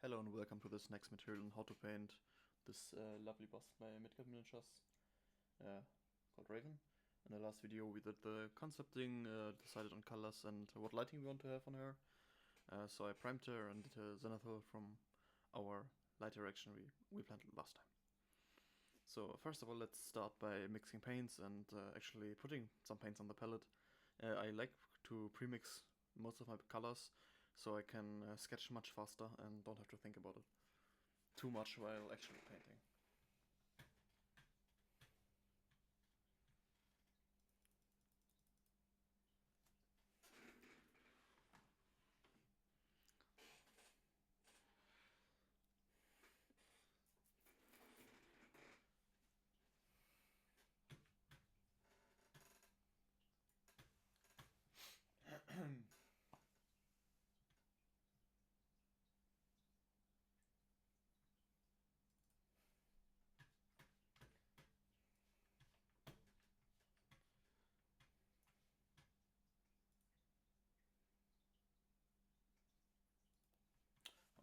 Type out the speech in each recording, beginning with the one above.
Hello and welcome to this next material on how to paint this lovely boss by Midguard Miniatures called Raven. In the last video we did the concepting, decided on colors and what lighting we want to have on her. So I primed her and did a zenithal from our light direction we planned last time. So first of all, let's start by mixing paints and actually putting some paints on the palette. I like to pre-mix most of my colors so I can sketch much faster and don't have to think about it too much while actually painting.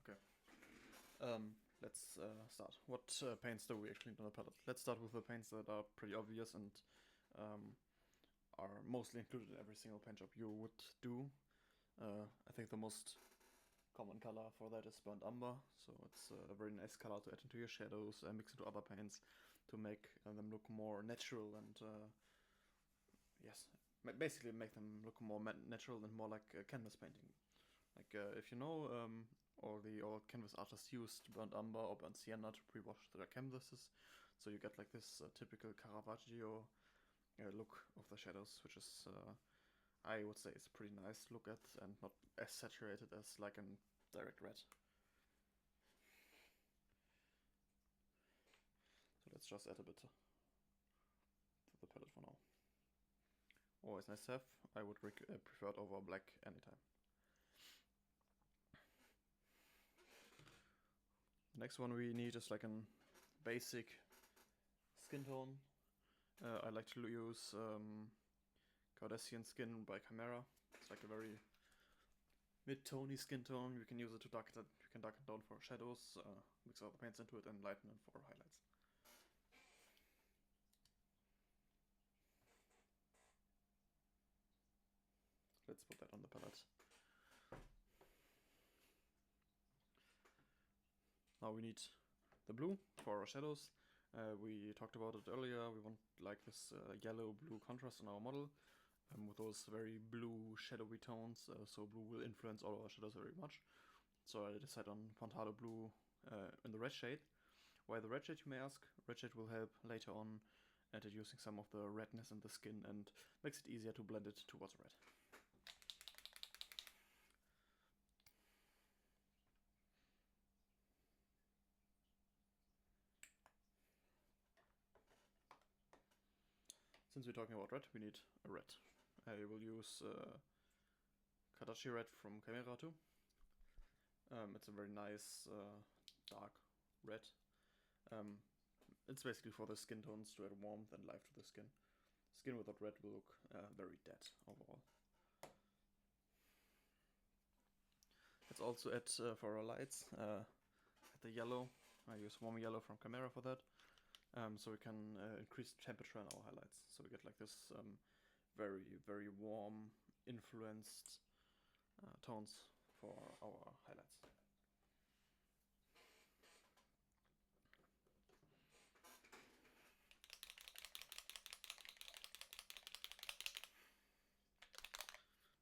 Okay, let's start. What paints do we actually need on the palette? Let's start with the paints that are pretty obvious and are mostly included in every single paint job you would do. I think the most common color for that is burnt umber, so it's a very nice color to add into your shadows and mix into other paints to make them look more natural and yes, basically make them look more natural and more like canvas painting. Like if you know, all the old canvas artists used burnt umber or burnt sienna to pre-wash their canvases, so you get like this typical Caravaggio look of the shadows, which is I would say it's a pretty nice to look at and not as saturated as like a direct red. So let's just add a bit to the palette for now. Always nice to have. I would prefer it over black anytime. The next one we need is like a basic skin tone. I like to use Cardassian Skin by Chimera. It's like a very mid-tony skin tone. You can use it to darken it. You can darken down for shadows, mix all the paints into it, and lighten it for highlights. Let's put that on the palette. Now we need the blue for our shadows. We talked about it earlier. We want like this yellow-blue contrast in our model with those very blue shadowy tones. So blue will influence all our shadows very much. So I decided on Pantalo blue in the red shade. Why the red shade, you may ask? Red shade will help later on introducing some of the redness in the skin and makes it easier to blend it towards red. Since we're talking about red, we need a red. I will use Kadashi red from Chimera too. It's a very nice dark red. It's basically for the skin tones to add warmth and life to the skin. Skin without red will look very dead overall. Let's also add for our lights add the yellow. I use warm yellow from Chimera for that. So we can increase temperature in our highlights. So we get like this very, very warm, influenced tones for our highlights.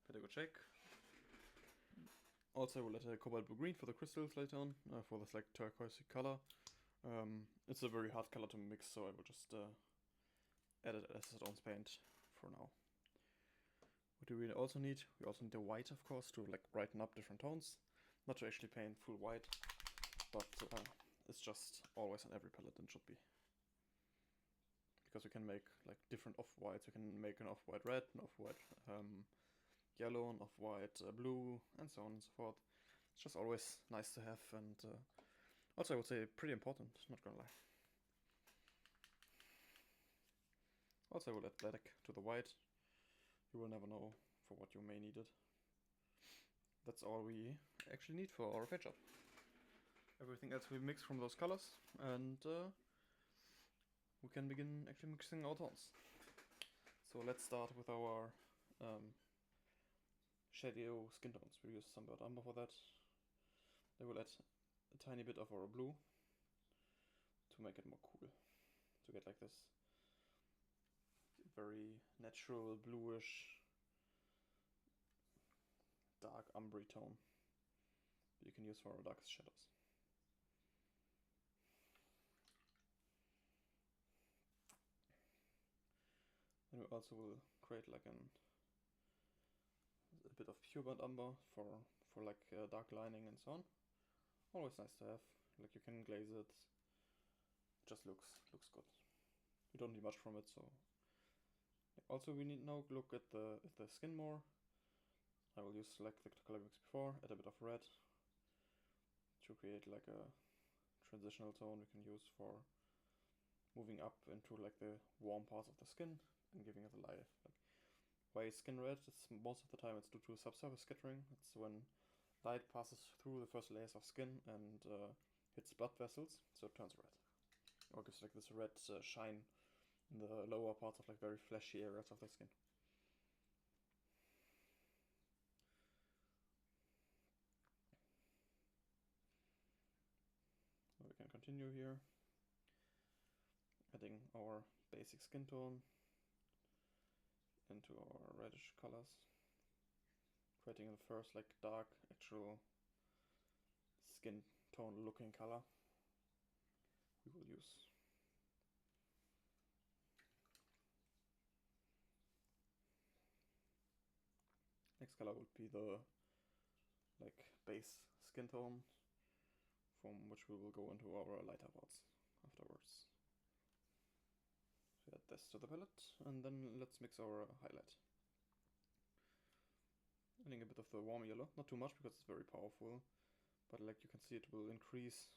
Had a good shake. Also, we'll add a cobalt blue green for the crystals later on, for this like turquoise color. It's a very hard color to mix, so I will just add it as its own paint for now. What do we also need? We also need a white, of course, to like brighten up different tones. Not to actually paint full white, but it's just always on every palette and should be. Because we can make like different off-whites. We can make an off-white red, an off-white yellow, an off-white blue, and so on and so forth. It's just always nice to have, and also I would say pretty important, not gonna lie. Also I will add black to the white. You will never know for what you may need it. That's all we actually need for our paint job. everything else we mix from those colors, and we can begin actually mixing our tones. So let's start with our shadow skin tones. We use some burnt umber for that. I will add a tiny bit of our blue to make it more cool. To get like this very natural bluish dark umbery tone that you can use for our darkest shadows. And we also will create like a bit of pure burnt umber for like dark lining and so on. Always nice to have. Like you can glaze it. It just looks good. We don't need much from it, so. Also, we need now look at the skin more. I will use like the color mix before. Add a bit of red to create like a transitional tone we can use for moving up into like the warm parts of the skin and giving it a life. Like why is skin red? It's most of the time it's due to subsurface scattering. It's when light passes through the first layers of skin and hits blood vessels, so it turns red. Or gives like this red shine in the lower parts of like very fleshy areas of the skin. So we can continue here, adding our basic skin tone into our reddish colors, creating the first like dark actual skin tone looking color we will use. Next color would be the like base skin tone, from which we will go into our lighter parts afterwards. So add this to the palette, and then let's mix our highlight. Adding a bit of the warm yellow, not too much because it's very powerful, but like you can see it will increase,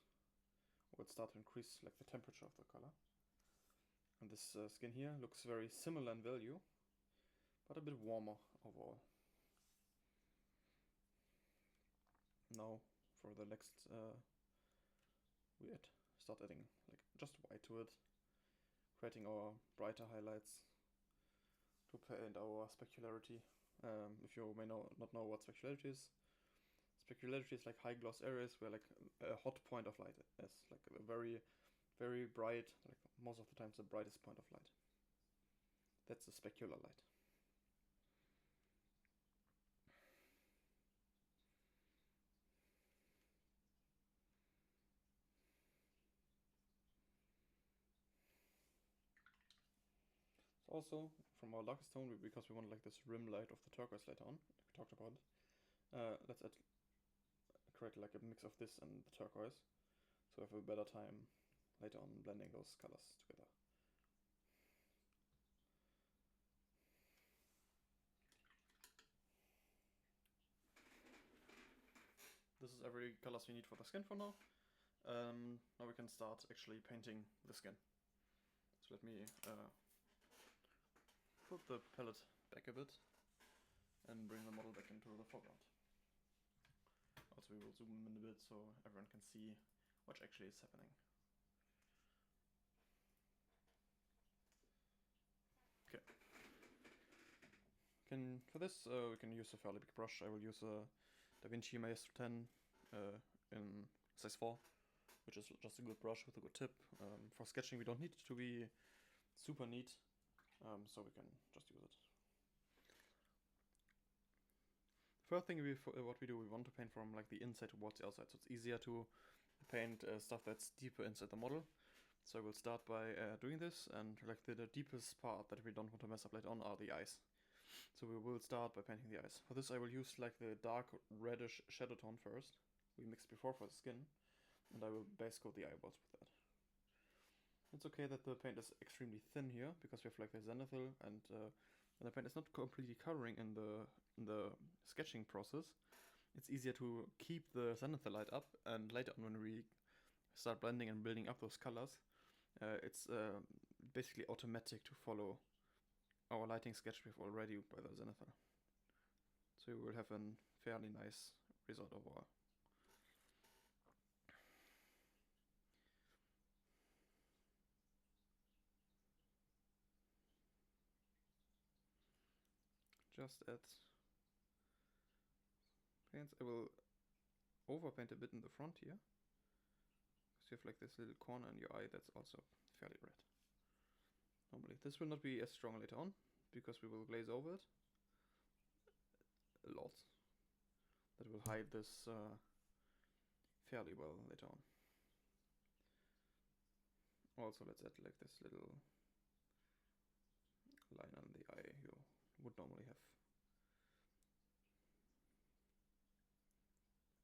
or it start to increase like the temperature of the color. And this skin here looks very similar in value, but a bit warmer overall. Now for the next we start adding like just white to it, creating our brighter highlights to paint our specularity. If you may not know what specularity is like high gloss areas where like a hot point of light is, like a very, very bright, like most of the times the brightest point of light. That's the specular light. Also, from our darkest tone, because we want like this rim light of the turquoise later on, like we talked about, let's create like a mix of this and the turquoise, so we have a better time later on blending those colors together. This is every colors we need for the skin for now. Now we can start actually painting the skin. So let me put the palette back a bit and bring the model back into the foreground. Also we will zoom in a bit so everyone can see what actually is happening. Okay. For this we can use a fairly big brush. I will use a DaVinci Maestro 10 in size 4, which is just a good brush with a good tip. For sketching we don't need it to be super neat, so we can just use it. First thing what we do, we want to paint from like the inside towards the outside, so it's easier to paint stuff that's deeper inside the model. So I will start by doing this, and like the deepest part that we don't want to mess up later on are the eyes. So we will start by painting the eyes. For this I will use like the dark reddish shadow tone first, we mixed before for the skin, and I will base coat the eyeballs with that. It's okay that the paint is extremely thin here, because we have like the zenithal, and the paint is not completely covering in the sketching process. It's easier to keep the zenithal light up, and later on when we start blending and building up those colors, it's basically automatic to follow our lighting sketch we have already by the zenithal. So we will have a fairly nice result overall. just add paints. I will overpaint a bit in the front here. So you have like this little corner in your eye that's also fairly red. Normally, this will not be as strong later on because we will glaze over it a lot. That will hide this fairly well later on. Also, let's add like this little line on the eye you would normally have.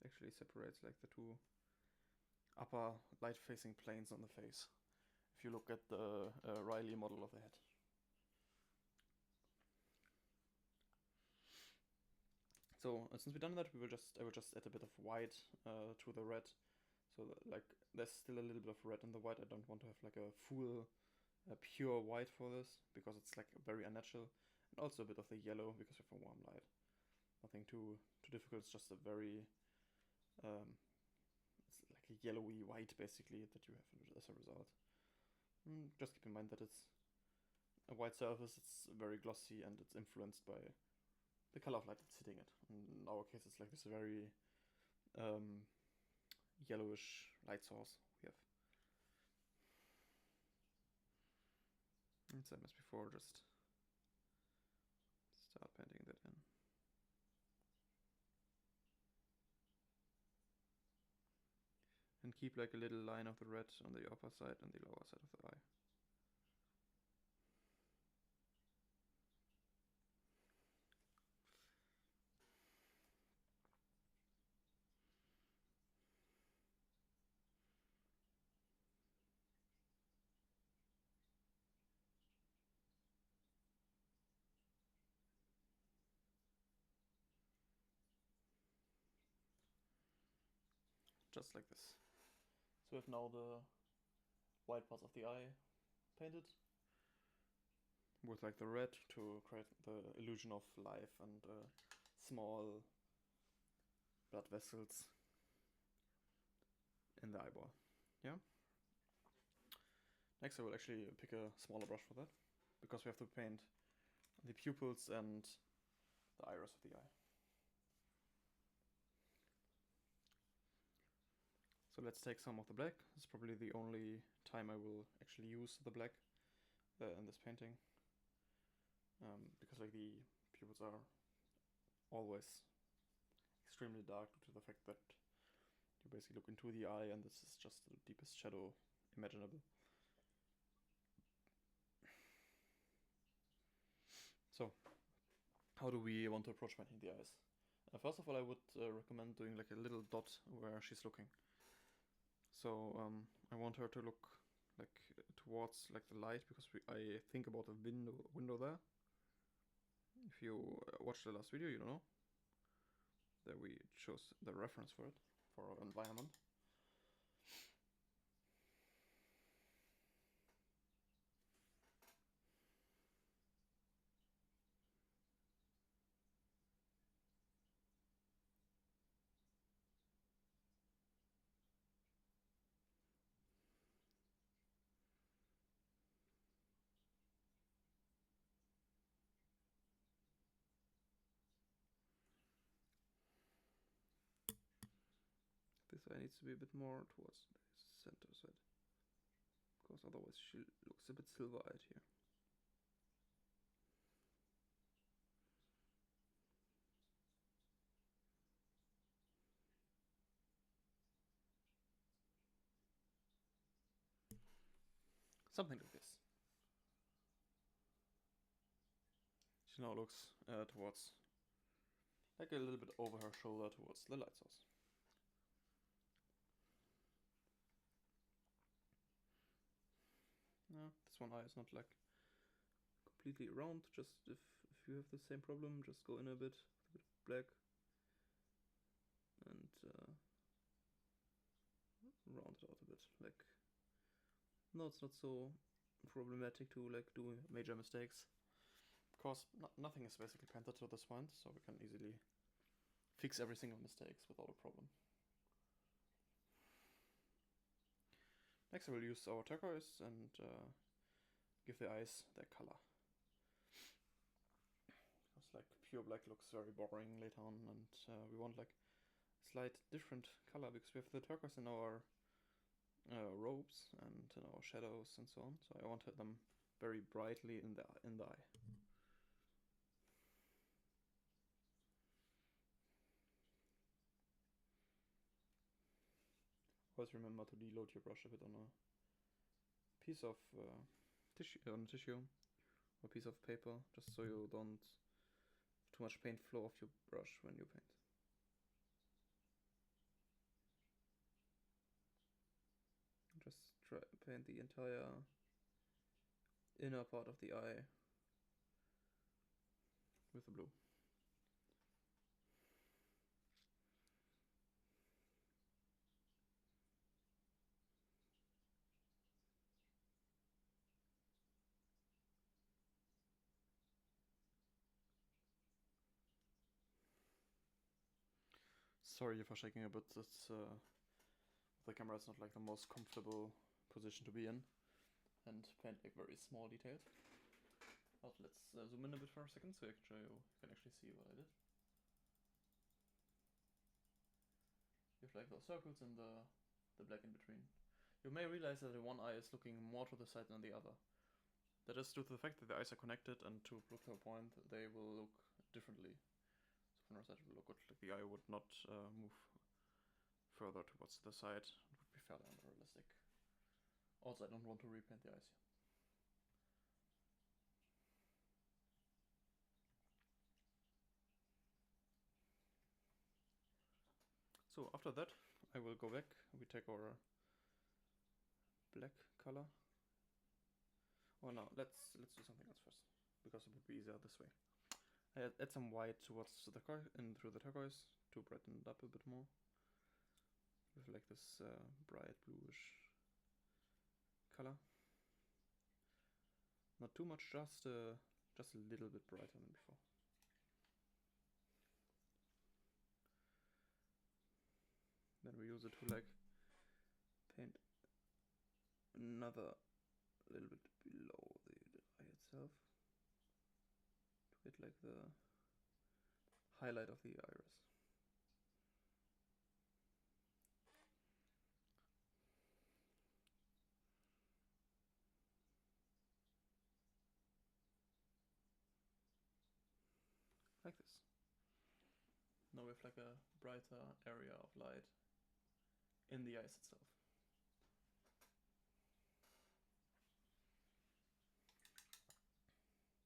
It actually separates like the two upper light-facing planes on the face. If you look at the Riley model of the head. So since we've done that, I will just add a bit of white to the red. So like there's still a little bit of red in the white. I don't want to have like a full pure white for this because it's like very unnatural, and also a bit of the yellow because we have a warm light. Nothing too difficult. It's just a very it's like a yellowy white basically that you have as a result. Just keep in mind that it's a white surface. It's very glossy and it's influenced by the color of light that's hitting it. In our case, it's like this very yellowish light source we have. And same as before, just start painting that in. And keep like a little line of the red on the upper side and the lower side of the eye. Just like this. So we have now the white parts of the eye painted with like the red to create the illusion of life and small blood vessels in the eyeball. Yeah. Next I will actually pick a smaller brush for that because we have to paint the pupils and the iris of the eye. So let's take some of the black. It's probably the only time I will actually use the black in this painting. Because like the pupils are always extremely dark due to the fact that you basically look into the eye and this is just the deepest shadow imaginable. So, how do we want to approach painting the eyes? First of all, I would recommend doing like a little dot where she's looking. So I want her to look like towards like the light because I think about the window there. If you watched the last video, you know that we chose the reference for it, for our environment. This eye needs to be a bit more towards the center side, because otherwise she looks a bit silver-eyed here. Something like this. She now looks towards, like a little bit over her shoulder towards the light source. No, this one eye is not like completely round, just if you have the same problem, just go in a bit black and round it out a bit. Like, no, it's not so problematic to like do major mistakes. Of course, nothing is basically painted to this point, so we can easily fix every single mistakes without a problem. Next I will use our turquoise and give the eyes their color. Because like pure black looks very boring later on, and we want like slight different color because we have the turquoise in our robes and in our shadows and so on. So I wanted them very brightly in the eye. Always remember to deload your brush a bit on a piece of tissue, or piece of paper, just so you don't too much paint flow off your brush when you paint. Just try paint the entire inner part of the eye with the blue. Sorry for shaking a bit. It's the camera is not like the most comfortable position to be in, and paint like very small details. But let's zoom in a bit for a second so I can show you. You can actually see what I did. You have like those circles and the black in between. You may realize that the one eye is looking more to the side than the other. That is due to the fact that the eyes are connected, and to look to a point, they will look differently. So from our side, it will look good. Like the eye would not move further towards the side. It would be fairly unrealistic. Also, I don't want to repaint the eyes here. So after that, I will go back. We take our black color. Oh no, let's do something else first, because it would be easier this way. I add some white towards the turquoise and through the turquoise to brighten it up a bit more. With like this bright bluish color. Not too much, just a little bit brighter than before. Then we use it to like paint another little bit below the eye itself to get like the highlight of the iris. Like this. Now we have like a brighter area of light in the eyes itself.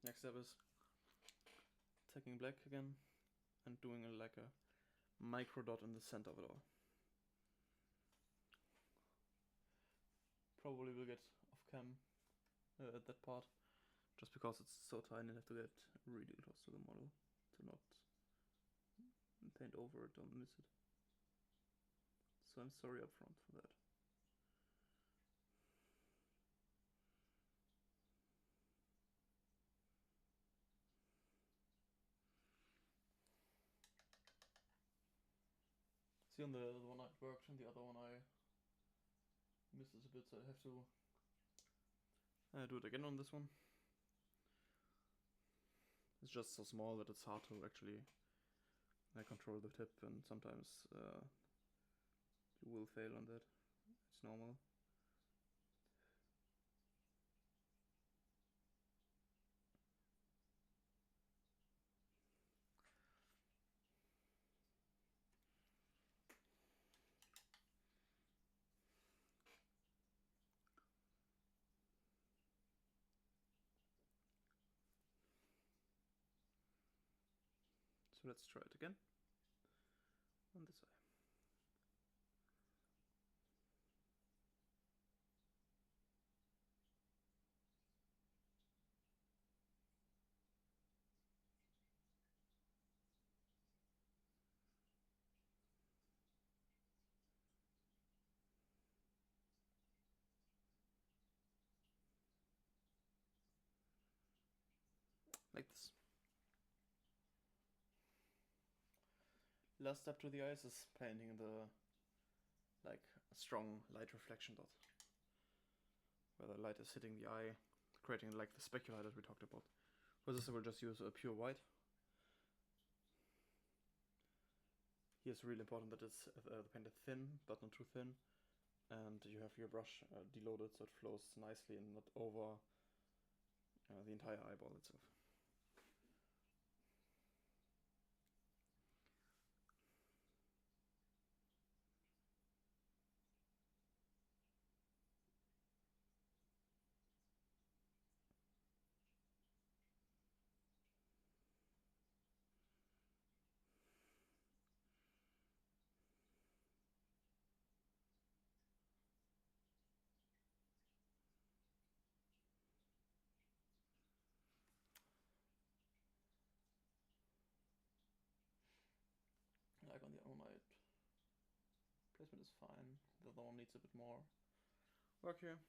Next step is taking black again and doing like a micro dot in the center of it all. Probably will get off cam at that part, just because it's so tiny. I have to get really close to the model to not paint over it or miss it. So I'm sorry up front for that. See, on the one I worked, and the other one I missed it a bit, so I have to do it again on this one. It's just so small that it's hard to actually control the tip, and sometimes you will fail on that. It's normal. So let's try it again on this eye. Like this. Last step to the eyes is painting the like a strong light reflection dot, where the light is hitting the eye, creating like the specular that we talked about. For this I will just use a pure white, Here it's really important that it's the paint is thin, but not too thin, and you have your brush deloaded so it flows nicely and not over the entire eyeball itself. Like on the other one, placement is fine. The other one needs a bit more work here.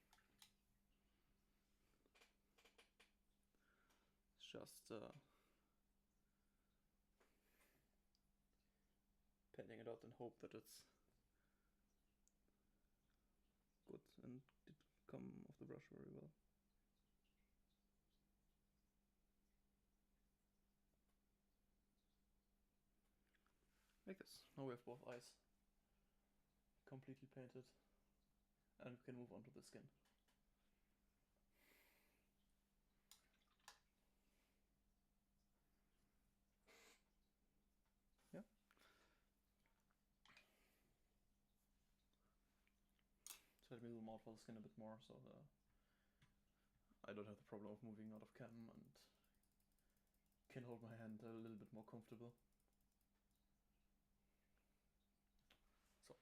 It's just painting it out and hope that it's good and did come off the brush very well. Like this. Now we have both eyes completely painted, and we can move on to the skin. Yeah. So let me zoom out for the skin a bit more, so I don't have the problem of moving out of cam and can hold my hand a little bit more comfortable. So,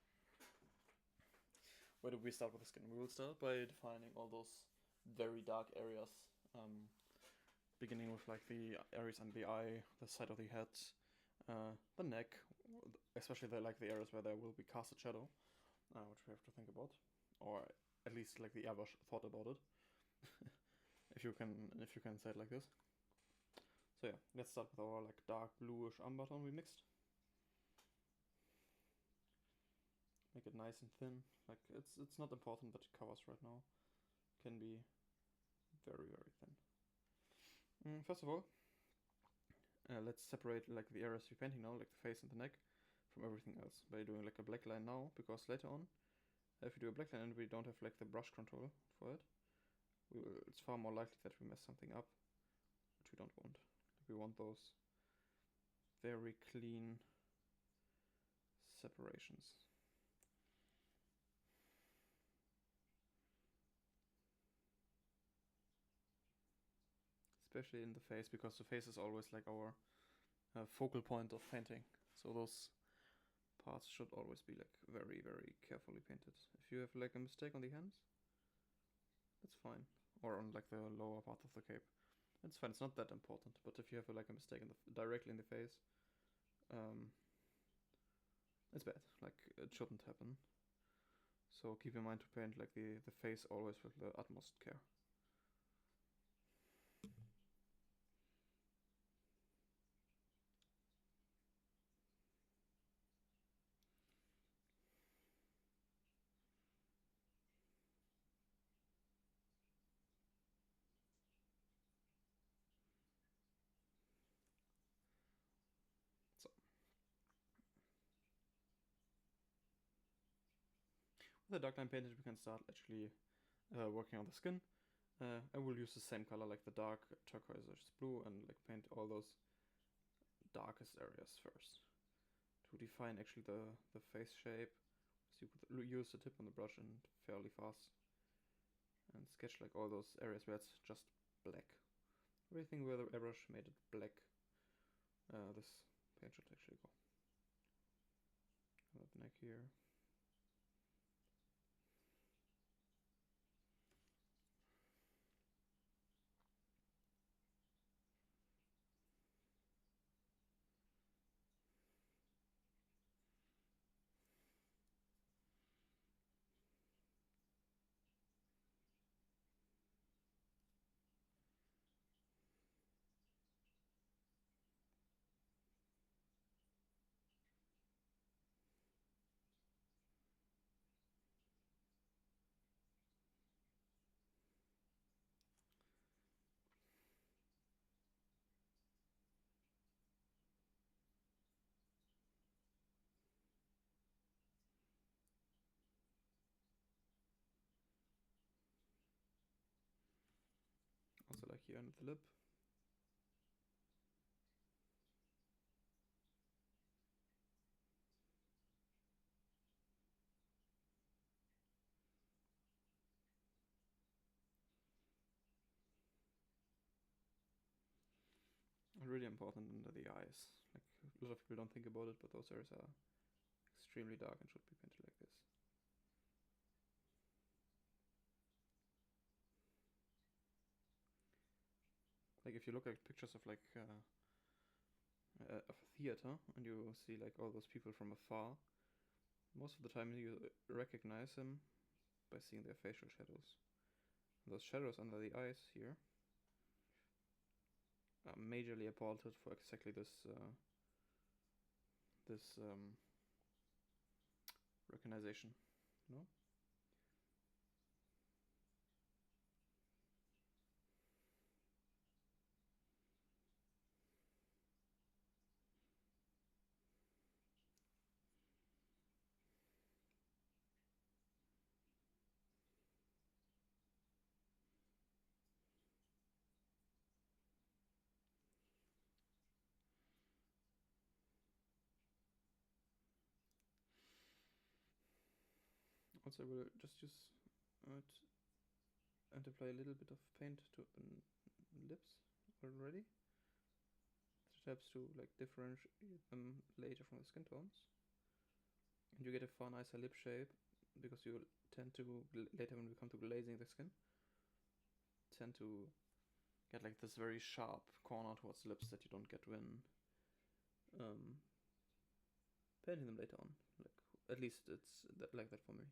where do we start with the skin? We will start by defining all those very dark areas, beginning with like the areas under the eye, the side of the head, the neck, especially the areas where there will be casted shadow, which we have to think about, or at least like the airbrush thought about it. if you can say it like this. So yeah, let's start with our like dark bluish umber tone we mixed. Make it nice and thin. Like it's not important that it covers right now. Can be very thin. First of all, let's separate like the areas we're painting now, like the face and the neck, from everything else by doing like a black line now, because later on, if we do a black line and we don't have like the brush control for it, it's far more likely that we mess something up, which we don't want. We want those very clean separations. Especially in the face, because the face is always like our focal point of painting. So those parts should always be like very carefully painted. If you have like a mistake on the hands, that's fine. Or on like the lower part of the cape, it's fine. It's not that important. But if you have like a mistake directly in the face, it's bad. Like it shouldn't happen. So keep in mind to paint like the face always with the utmost care. So with the dark line painted, we can start actually working on the skin. I will use the same color, like the dark turquoise blue, and like paint all those darkest areas first to define actually the face shape. So you could use the tip on the brush and fairly fast and sketch like all those areas where it's just black. Everything where the airbrush made it black, this paint should actually go. That neck here. like here under the lip. And really important under the eyes. Like a lot of people don't think about it, but those areas are extremely dark and should be painted like this. Like if you look at pictures of like of a theater and you see like all those people from afar, most of the time you recognize them by seeing their facial shadows. And those shadows under the eyes here are majorly appointed for exactly this recognition, you know? Also, I will just use it and apply a little bit of paint to the lips already. It helps to like differentiate them later from the skin tones. And you get a far nicer lip shape because you tend to, later when we come to glazing the skin, tend to get like this very sharp corner towards the lips that you don't get when painting them later on. Like at least it's like that for me.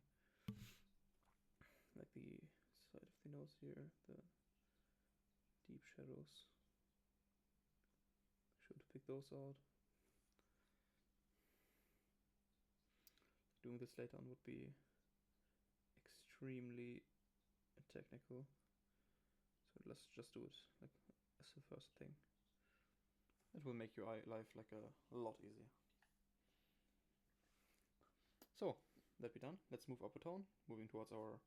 Like the side of the nose here, the deep shadows. Should pick those out. Doing this later on would be extremely technical. So let's just do it like as the first thing. It will make your life like a lot easier. So, that be done. Let's move up a tone, moving towards our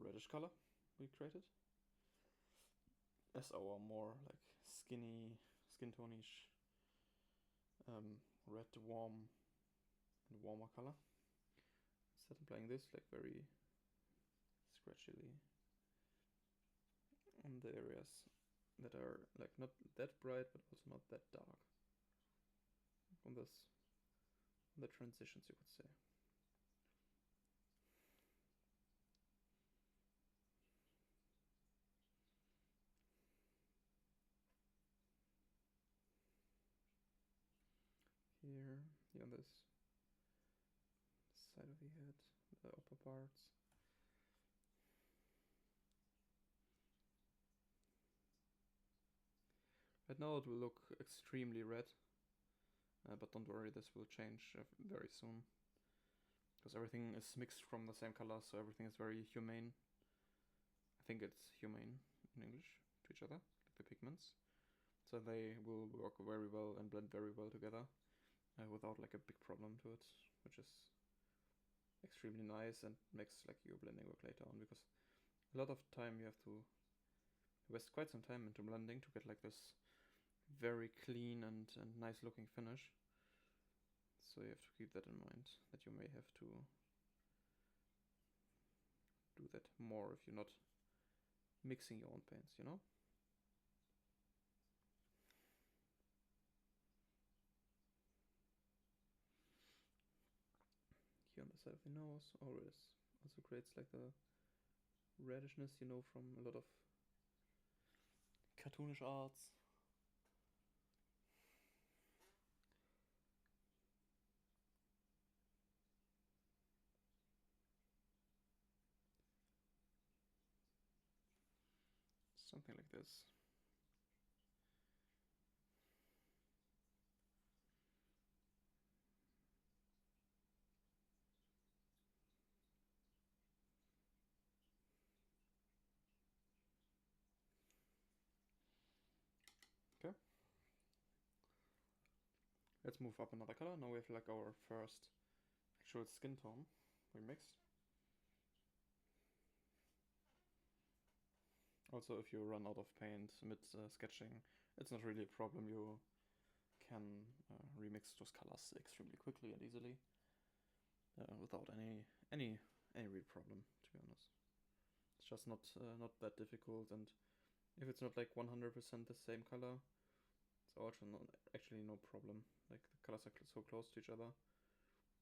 reddish color we created. As our more like skin tonish, red warm and warmer color. Instead of applying this like very scratchily on the areas that are like not that bright but also not that dark. On the transitions, you could say. Here on this side of the head, the upper parts. Right now it will look extremely red, but don't worry, this will change very soon. Because everything is mixed from the same color, so everything is very humane. I think it's humane in English to each other, like the pigments. So they will work very well and blend very well together without like a big problem to it, which is extremely nice and makes like your blending work later on, because a lot of time you have to invest quite some time into blending to get like this very clean and nice looking finish. So you have to keep that in mind, that you may have to do that more if you're not mixing your own paints, you know? Here on the side of the nose, always also creates like the reddishness, you know, from a lot of cartoonish arts. Something like this. Okay. Let's move up another color. Now we have like our first actual skin tone we mixed. Also, if you run out of paint mid sketching, it's not really a problem. You can remix those colors extremely quickly and easily without any real problem, to be honest. It's just not that difficult, and if it's not like 100% the same color, it's also not actually no problem. Like the colors are so close to each other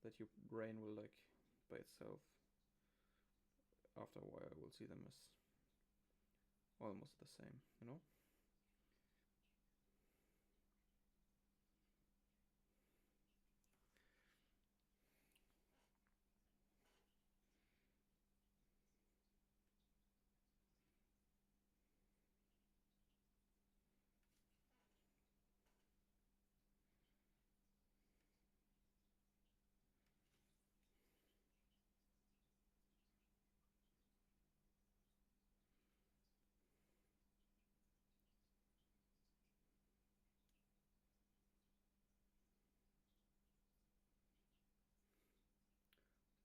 that your brain will like by itself after a while will see them as almost the same, you know?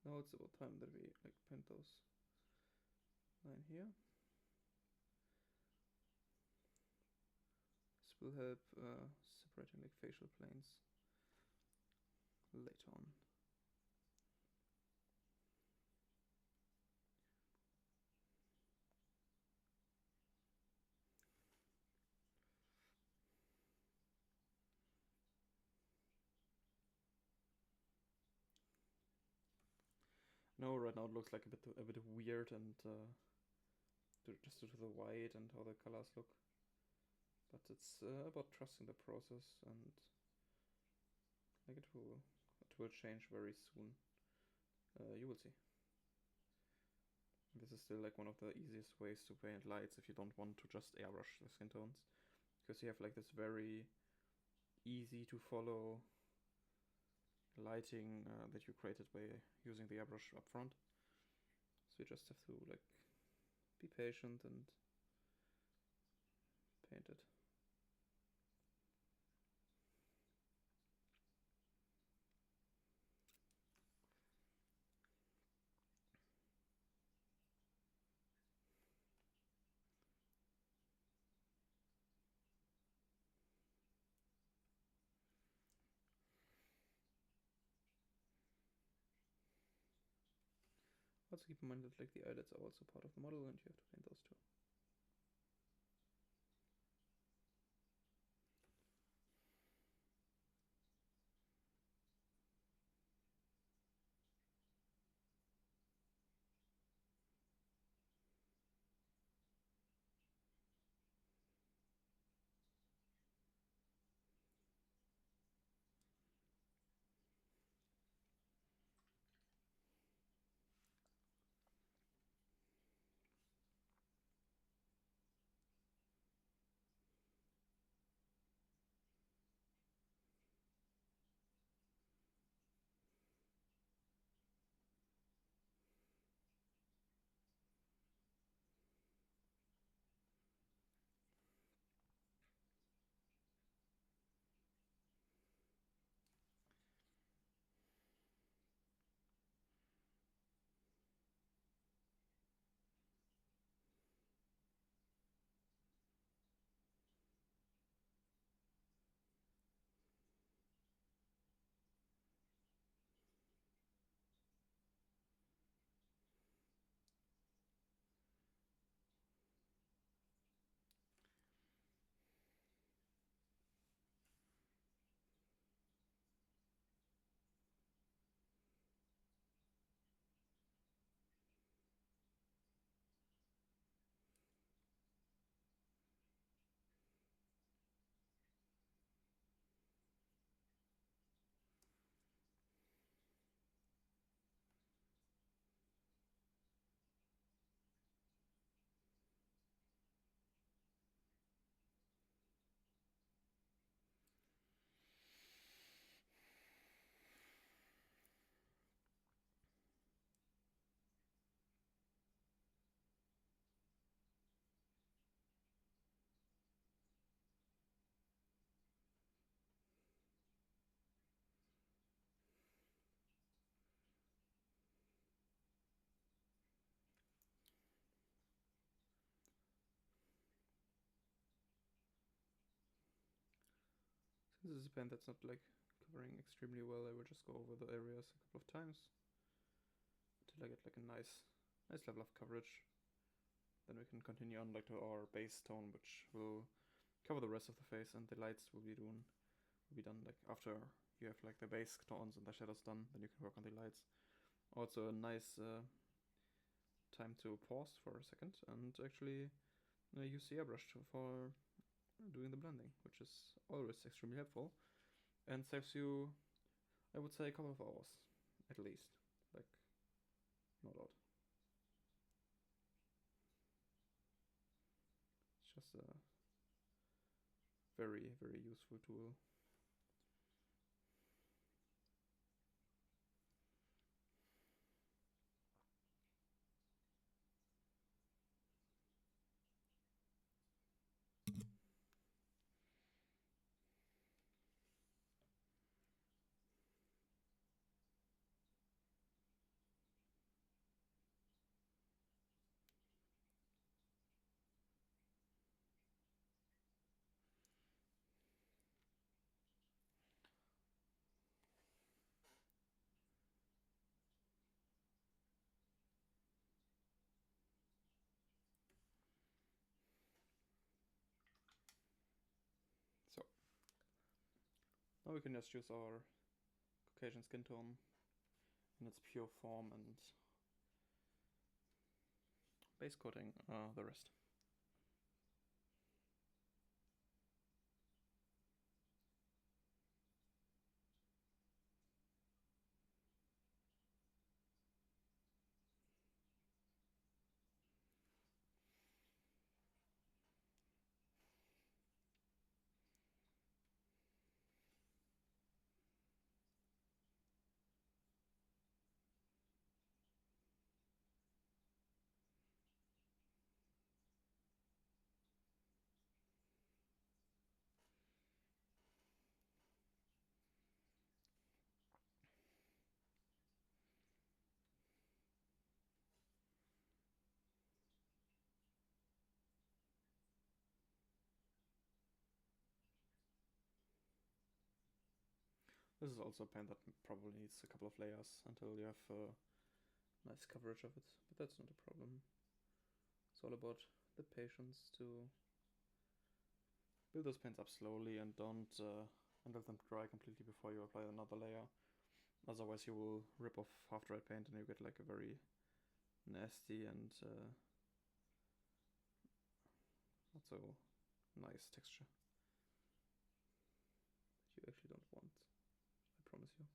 Now it's about time that we like paint those line here. This will help separating like facial planes later on. No, right now it looks like a bit weird and just due to the white and how the colors look. But it's about trusting the process, and like it will change very soon. You will see. This is still like one of the easiest ways to paint lights if you don't want to just airbrush the skin tones, because you have like this very easy to follow lighting that you created by using the airbrush up front. So you just have to like be patient and paint it. Also keep in mind that like the eyelids are also part of the model and you have to paint those too. This is a paint that's not like covering extremely well. I will just go over the areas a couple of times until I get like a nice level of coverage. Then we can continue on like to our base tone, which will cover the rest of the face, and the lights will be done like after you have like the base tones and the shadows done. Then you can work on the lights. Also a nice time to pause for a second and actually use the airbrush for doing the blending, which is always extremely helpful and saves you, I would say, a couple of hours at least. Like, not odd. It's just a very, very useful tool. So, now we can just use our Caucasian skin tone in its pure form and base coating the rest. This is also a paint that probably needs a couple of layers until you have nice coverage of it, but that's not a problem. It's all about the patience to build those paints up slowly and don't and let them dry completely before you apply another layer. Otherwise you will rip off half-dried paint and you get like a very nasty and not so nice texture that you actually don't want, I promise you.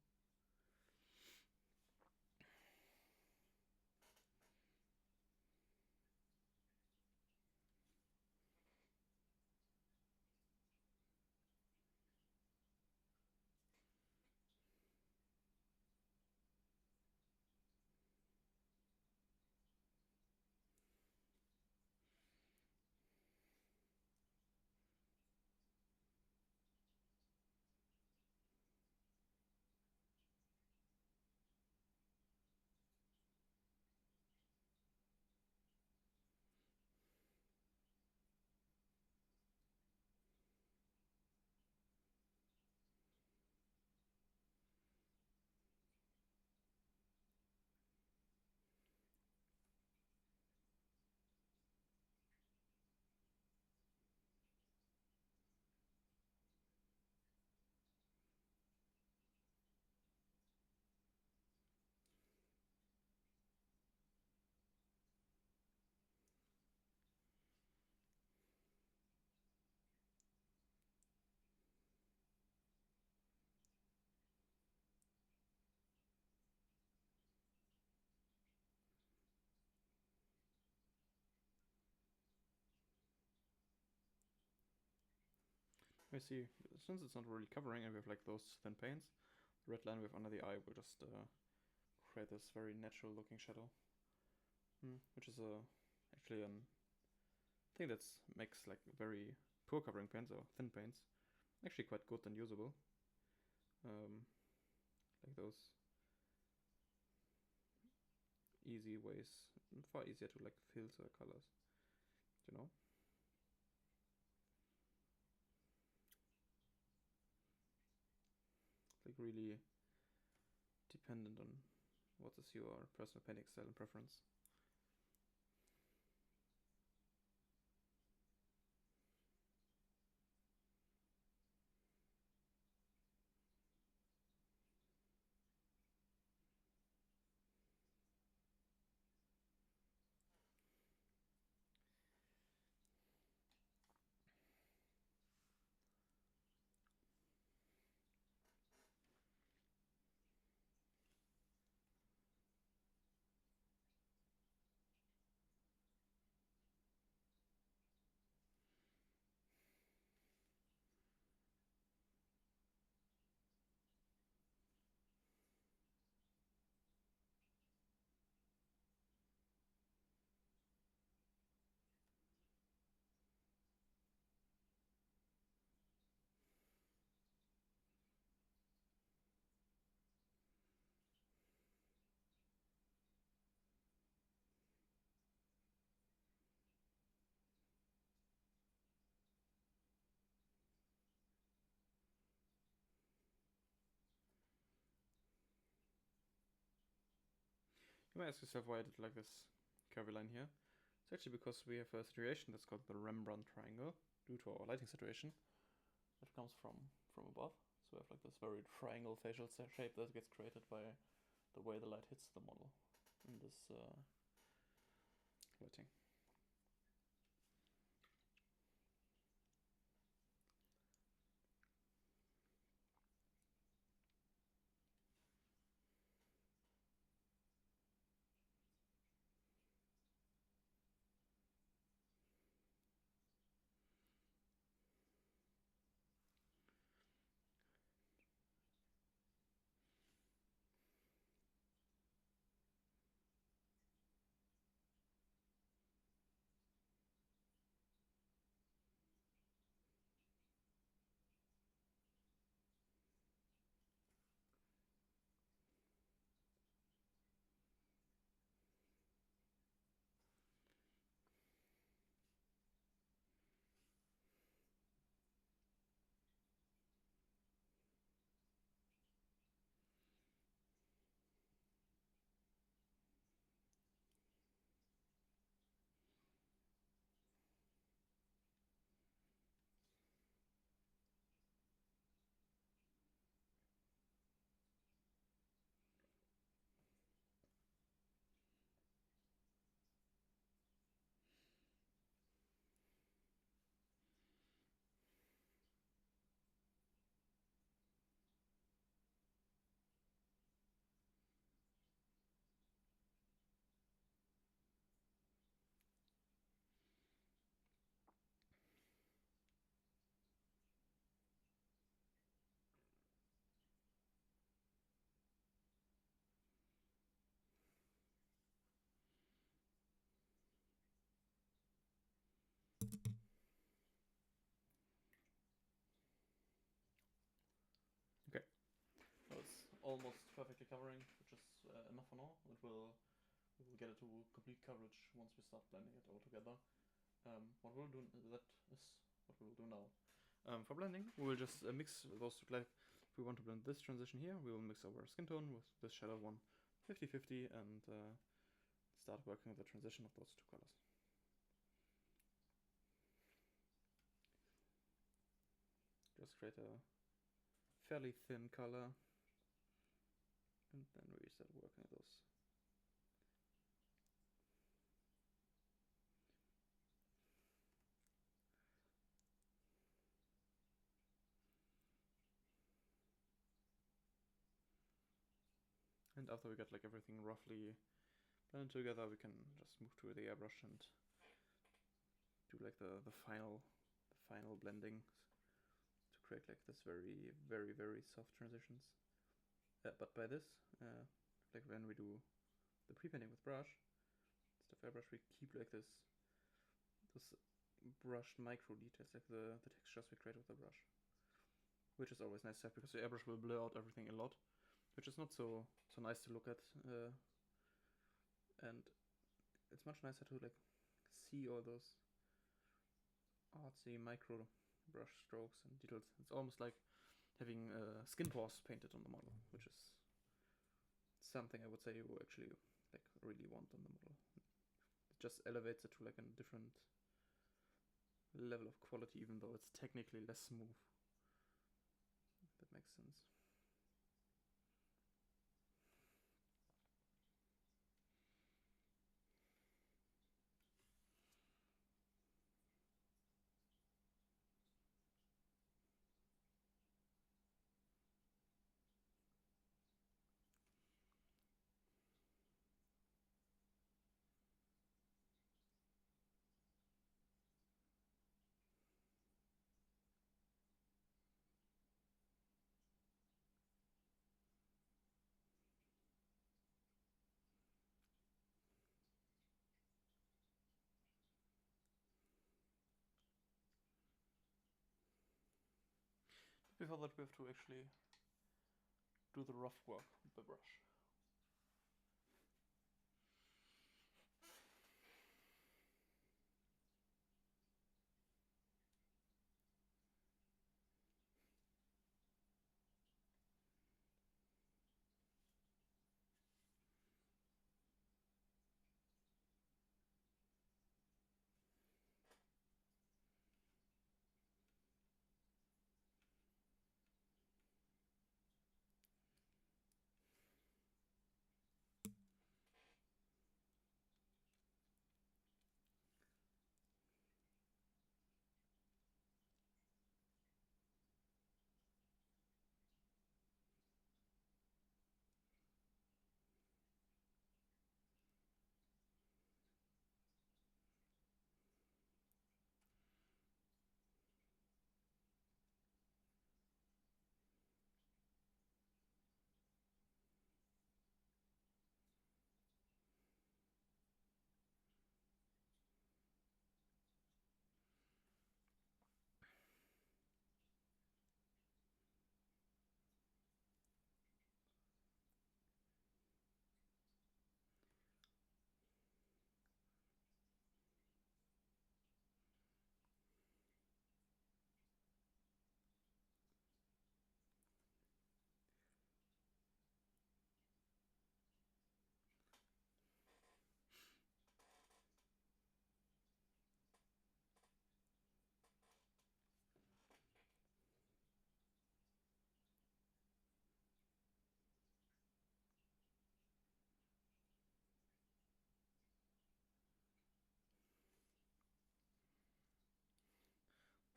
I see, since it's not really covering and we have like those thin paints, the red line we have under the eye will just create this very natural looking shadow. Which is actually a thing that makes like very poor covering paints or thin paints actually quite good and usable. Like those easy ways, far easier to like filter colors, you know? really dependent on what is your personal painting style and preference. You might ask yourself why I did like this curvy line here. It's actually because we have a situation that's called the Rembrandt triangle, due to our lighting situation, that comes from above. So we have like this very triangle facial shape that gets created by the way the light hits the model in this lighting. Okay, so it's almost perfectly covering, which is enough for now. We will get it to complete coverage once we start blending it all together. What we'll do that is what we will do now. For blending, we will just mix those two. Like, if we want to blend this transition here, we will mix our skin tone with this shadow one 50-50 and start working with the transition of those two colors. Just create a fairly thin color and then we start working with those. And after we get like everything roughly blended together, we can just move to the airbrush and do like the final blending to create like this very soft transitions. But by this, like when we do the pre-painting with brush, instead of airbrush, we keep like this brushed micro details, like the textures we create with the brush, which is always nice to have because the airbrush will blur out everything a lot, which is not so nice to look at, and it's much nicer to like see all those artsy micro brush strokes and details. It's almost like having skin pores painted on the model, which is something I would say you actually like really want on the model. It just elevates it to like a different level of quality, even though it's technically less smooth. If that makes sense. Before that, we have to actually do the rough work with the brush.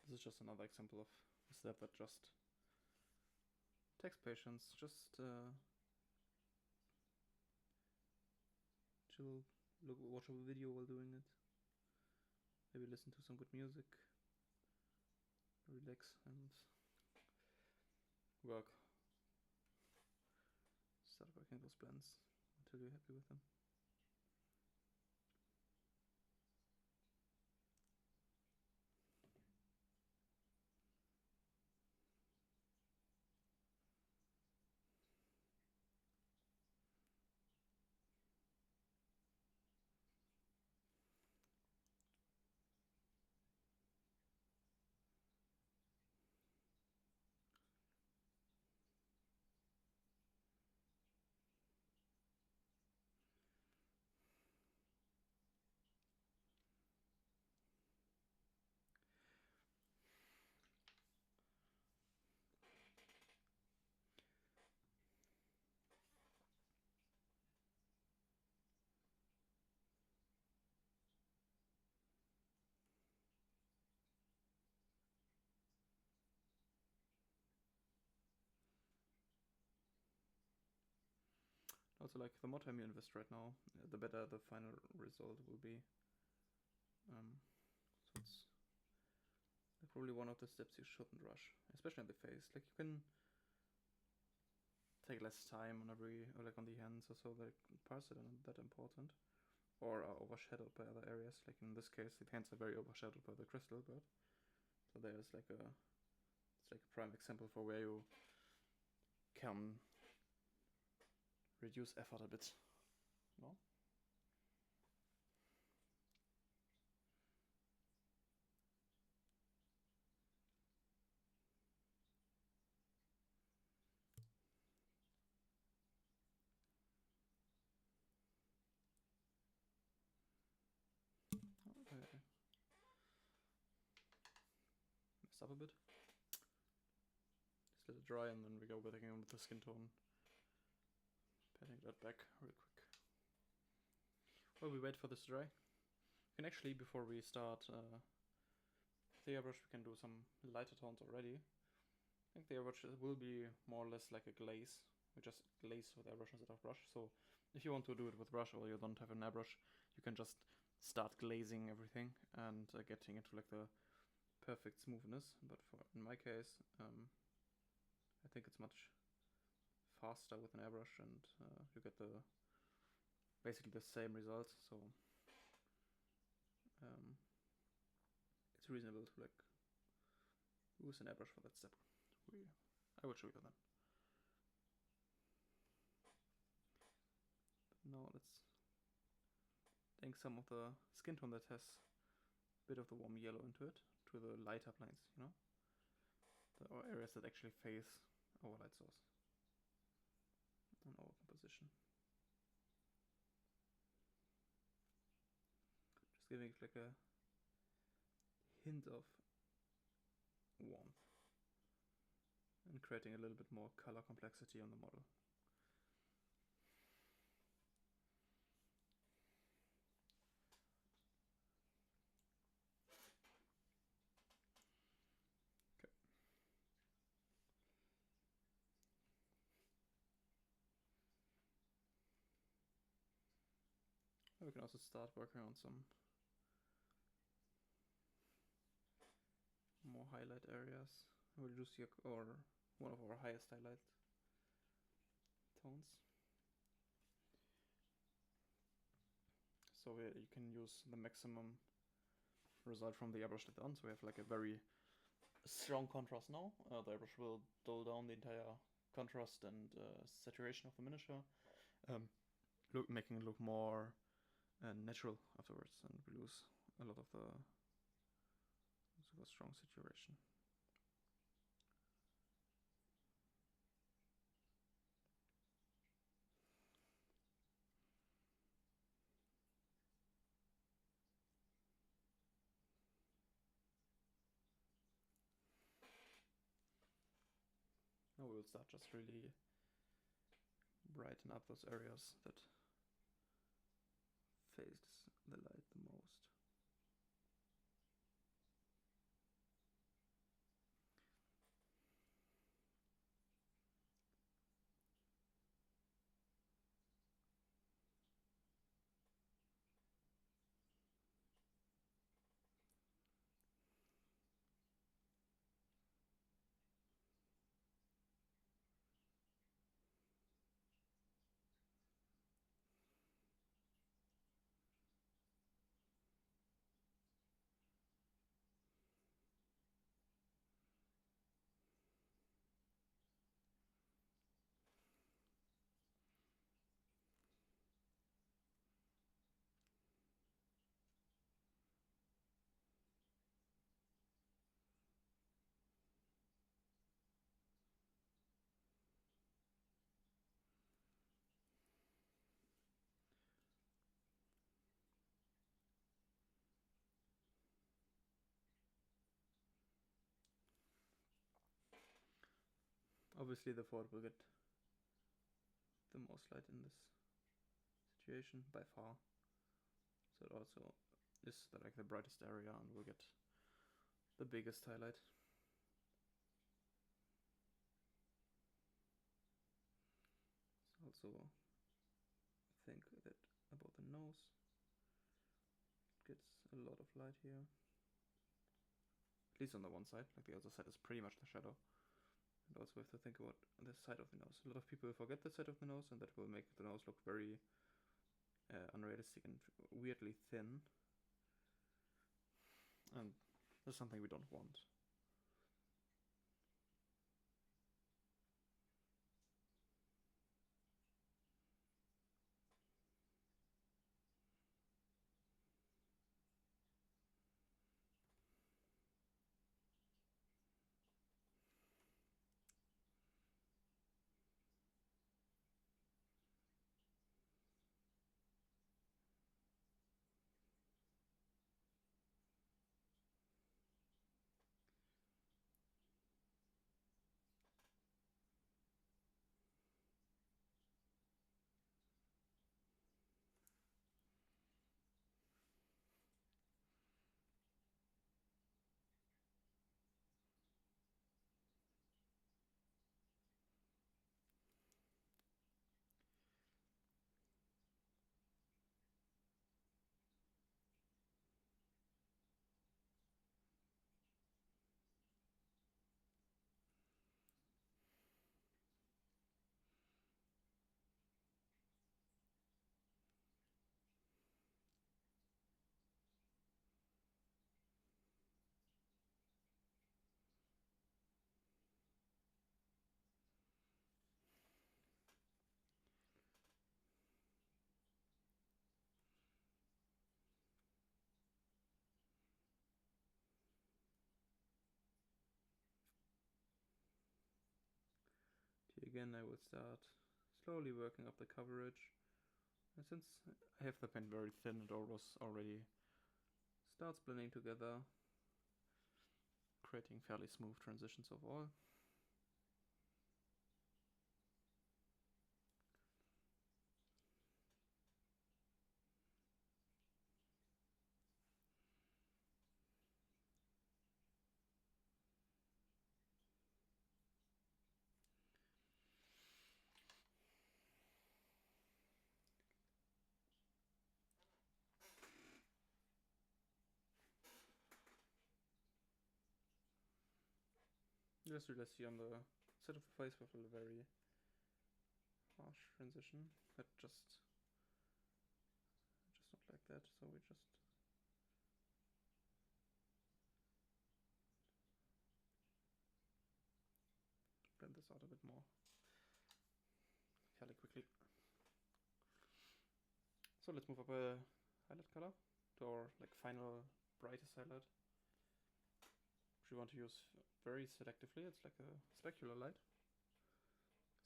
This is just another example of a step that just takes patience. Just chill, watch a video while doing it. Maybe listen to some good music, relax, and work. Start working those plans until you're happy with them. Also, like, the more time you invest right now, the better the final result will be. So it's like probably one of the steps you shouldn't rush, especially on the face. Like, you can take less time on every, or like on the hands or so. Like, parts that aren't that important, or are overshadowed by other areas. Like in this case, the hands are very overshadowed by the crystal, but so there's like a, it's like a prime example for where you can reduce effort a bit. No? up a bit. Just let it dry, and then we go back in with the skin tone. Patting that back real quick. While we wait for this to dry, we can actually, before we start the airbrush, we can do some lighter tones already. I think the airbrush will be more or less like a glaze. We just glaze with airbrush instead of brush. So if you want to do it with brush or you don't have an airbrush, you can just start glazing everything and getting into like the perfect smoothness. But in my case, I think it's much faster with an airbrush, and you get basically the same results. So it's reasonable to like use an airbrush for that step. I will show you then. But now let's take some of the skin tone that has a bit of the warm yellow into it to the lighter planes, you know? The areas that actually face our light source and our composition. Just giving it like a hint of warmth and creating a little bit more color complexity on the model. Okay. We can also start working on some more highlight areas. We'll use one of our highest highlight tones. So you can use the maximum result from the airbrush later on. So we have like a very strong contrast now. The airbrush will dull down the entire contrast and saturation of the miniature, making it look more natural afterwards, and we lose a lot of the super strong saturation. Now we will start just really brighten up those areas that face the light the most. Obviously the forward will get the most light in this situation by far. So it also is like the brightest area and will get the biggest highlight. Also think that about the nose, it gets a lot of light here. At least on the one side, like the other side is pretty much the shadow. And also we have to think about the side of the nose. A lot of people forget the side of the nose, and that will make the nose look very unrealistic and weirdly thin. And that's something we don't want. again, I will start slowly working up the coverage. And since I have the paint very thin, it already starts blending together, creating fairly smooth transitions overall. Just realized here on the side of the face with a very harsh transition. That just not like that. So we just blend this out a bit more fairly quickly. So let's move up a highlight color to our final brightest highlight, which we want to use very selectively. It's like a specular light.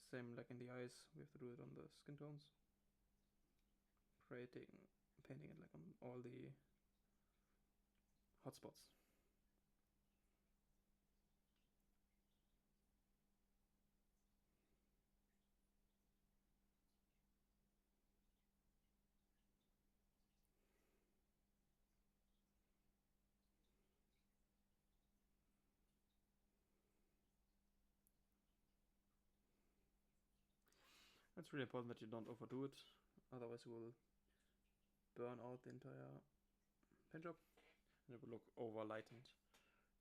Same like in the eyes, we have to do it on the skin tones. Painting it like on all the hotspots. It's really important that you don't overdo it, otherwise you will burn out the entire paint job and it will look over lightened.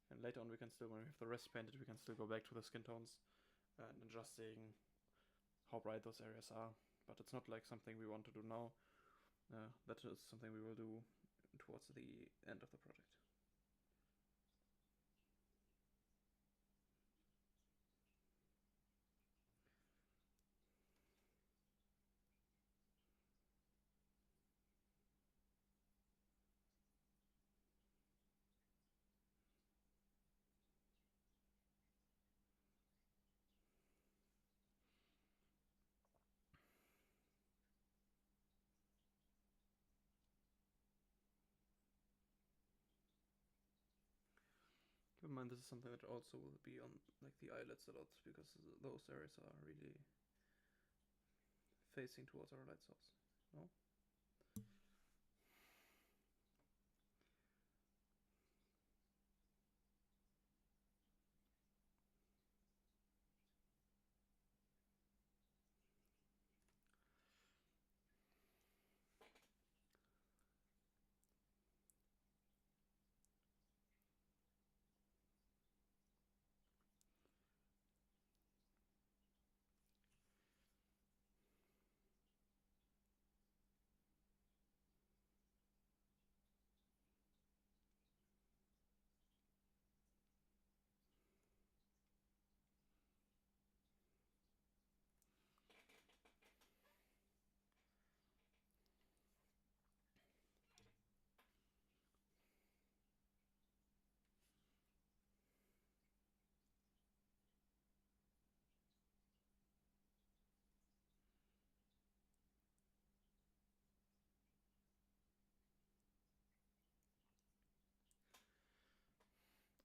And later on we can still, when we have the rest painted, we can still go back to the skin tones and adjusting how bright those areas are. But it's not like something we want to do now. That is something we will do towards the end of the project. Keep in mind this is something that also will be on like the eyelids a lot, because those areas are really facing towards our light source. No?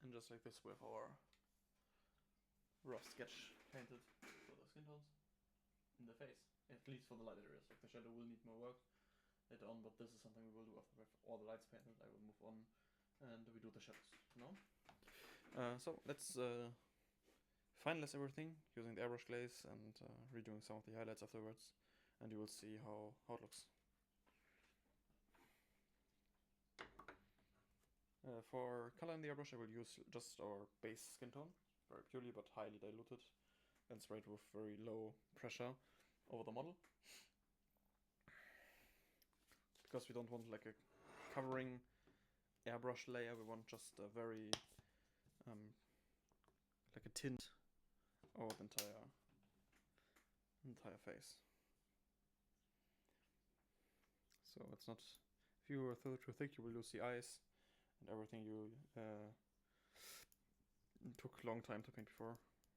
And just like this with our rough sketch painted for the skin tones in the face, at least for the light areas. Like the shadow will need more work later on, but this is something we will do after we have all the lights painted. I will move on and we do the shadows, you know? So let's finalize everything using the airbrush glaze and redoing some of the highlights afterwards, and you will see how it looks. For color in the airbrush, I will use just our base skin tone, very purely but highly diluted, and sprayed with very low pressure over the model. Because we don't want like a covering airbrush layer, we want just a very like a tint over the entire face. So it's not, if you were too thick, you will lose the eyes and everything you took a long time to paint before,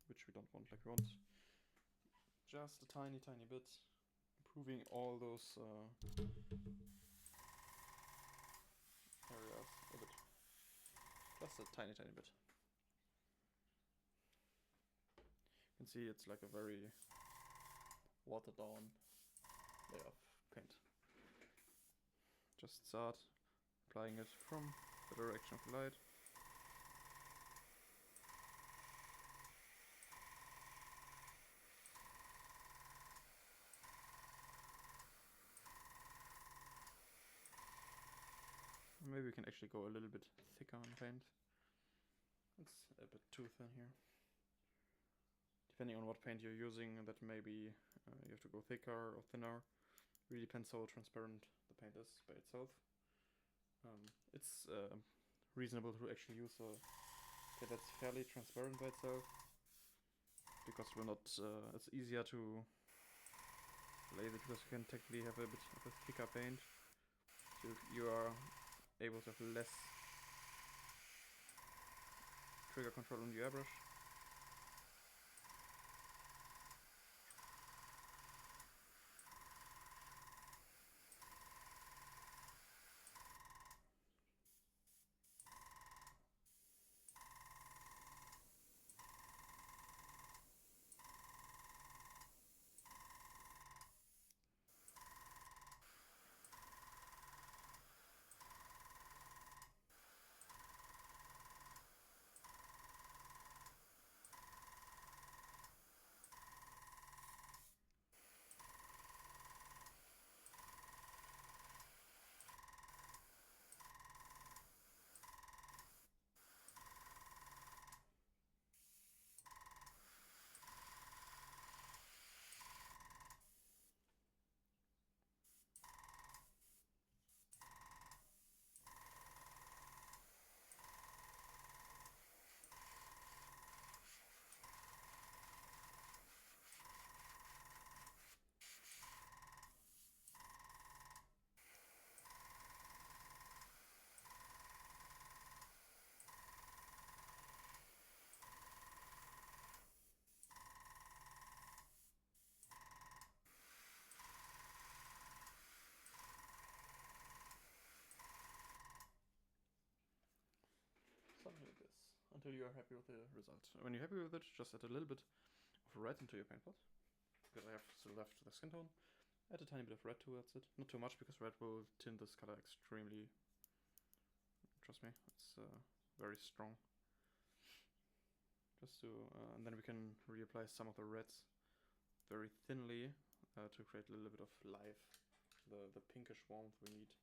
which we don't want. Like we want just a tiny bit, improving all those areas a bit, just a tiny bit. You can see it's like a very watered down layer of paint. Just start applying it from the direction of the light. Maybe we can actually go a little bit thicker on paint. It's a bit too thin here. Depending on what paint you're using, that maybe you have to go thicker or thinner. Really depends how transparent the paint is by itself. It's reasonable to actually use a paint that's fairly transparent by itself, because we're not. It's easier to glaze it because you can technically have a bit of a thicker paint. So you are able to have less trigger control on the airbrush. Something like this, until you are happy with the result. When you're happy with it, just add a little bit of red into your paint pot, because I have still left the skin tone. Add a tiny bit of red towards it, not too much, because red will tint this color extremely. Trust me, it's very strong. Just to, and then we can reapply some of the reds very thinly to create a little bit of life, the pinkish warmth we need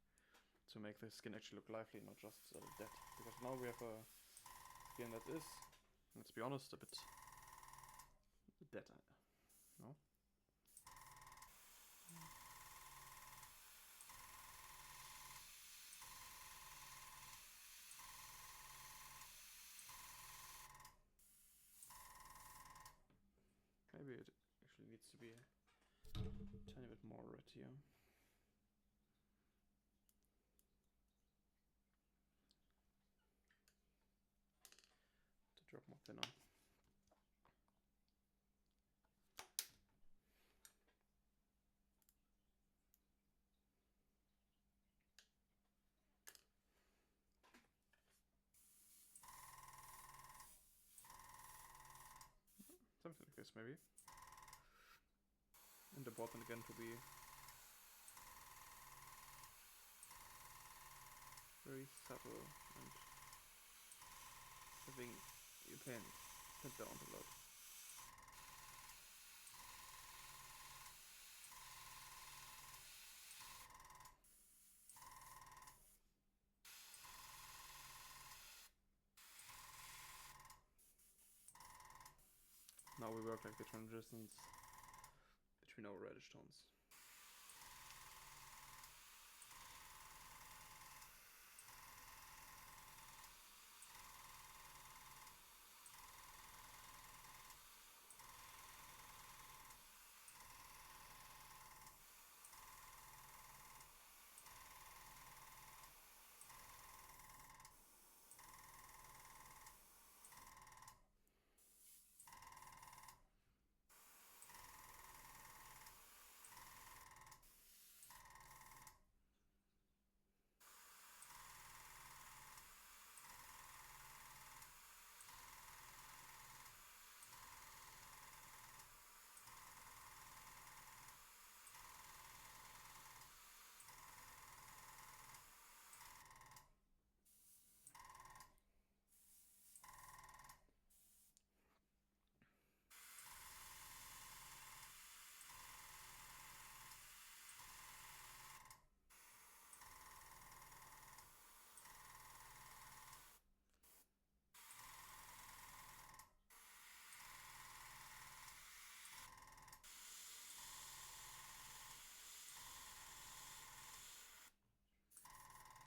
to make the skin actually look lively, not just dead. Because now we have a skin that is, let's be honest, a bit dead. No? Maybe it actually needs to be a tiny bit more red here. To drop more thinner. Something like this maybe. And the bottom again to be very subtle and having your paint put down a lot. Now we work like the transitions between our reddish tones.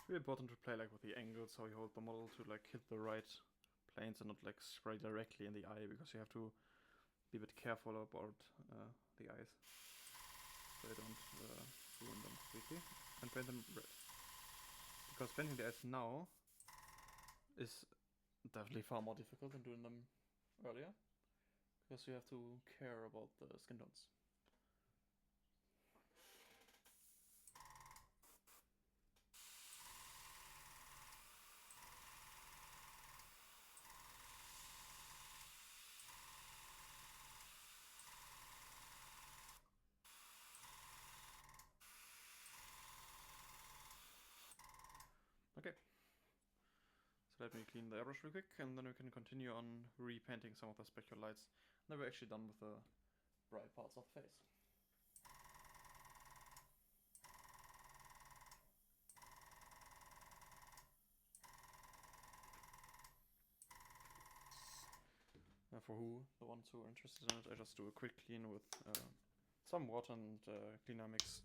really important to play like with the angles, how you hold the model to like hit the right planes and not like spray directly in the eye, because you have to be a bit careful about the eyes so you don't ruin them completely. And paint them red. Because painting the eyes now is definitely far more difficult than doing them earlier, because you have to care about the skin tones. Okay. So let me clean the airbrush real quick, and then we can continue on repainting some of the spectral lights. Then we're actually done with the bright parts of the face. For the ones who are interested in it, I just do a quick clean with some water and cleaner mix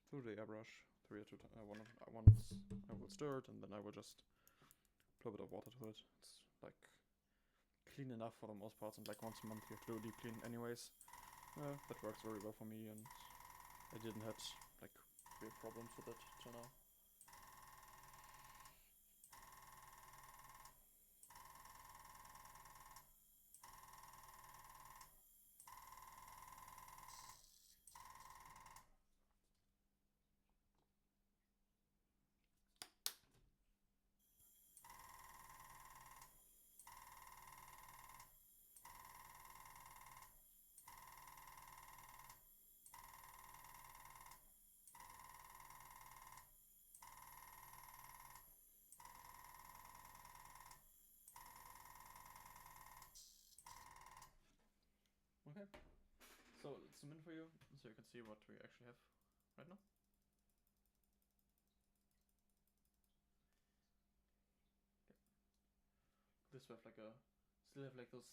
through the airbrush. Once I will stir it, and then I will just put a bit of water to it. It's like clean enough for the most parts, and like once a month you have to do a deep clean anyways. That works very well for me, and I didn't have like real problems with it till now. Okay, so let's zoom in for you so you can see what we actually have right now. Okay. This we have like still have like those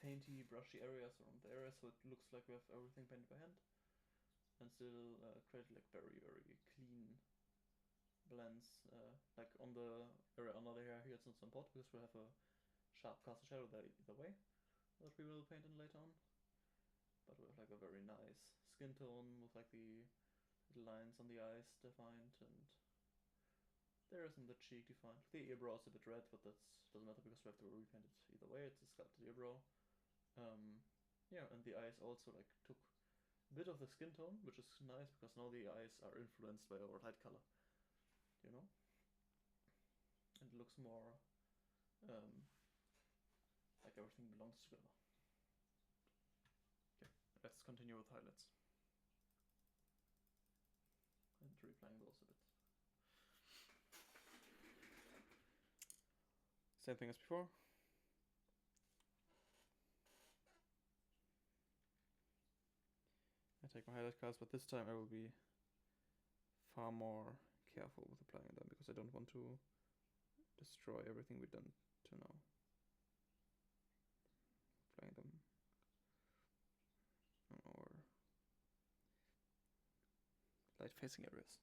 painty, brushy areas around the area, so it looks like we have everything painted by hand, and still create like very, very clean blends. Like on the area under the hair here, it's not so important because we'll have a sharp cast shadow there either way that we will paint in later on. But we have like a very nice skin tone with like the lines on the eyes defined, and there isn't the cheek defined. The eyebrow is a bit red, but that doesn't matter because we have to repaint it either way. It's a sculpted eyebrow. Yeah, and the eyes also like took a bit of the skin tone, which is nice because now the eyes are influenced by our light color, you know? And it looks more like everything belongs together. Okay, let's continue with highlights. And replaying those a bit. Same thing as before. I take my highlight cards, but this time I will be far more careful with applying them because I don't want to destroy everything we've done to now. Applying them on our light facing areas.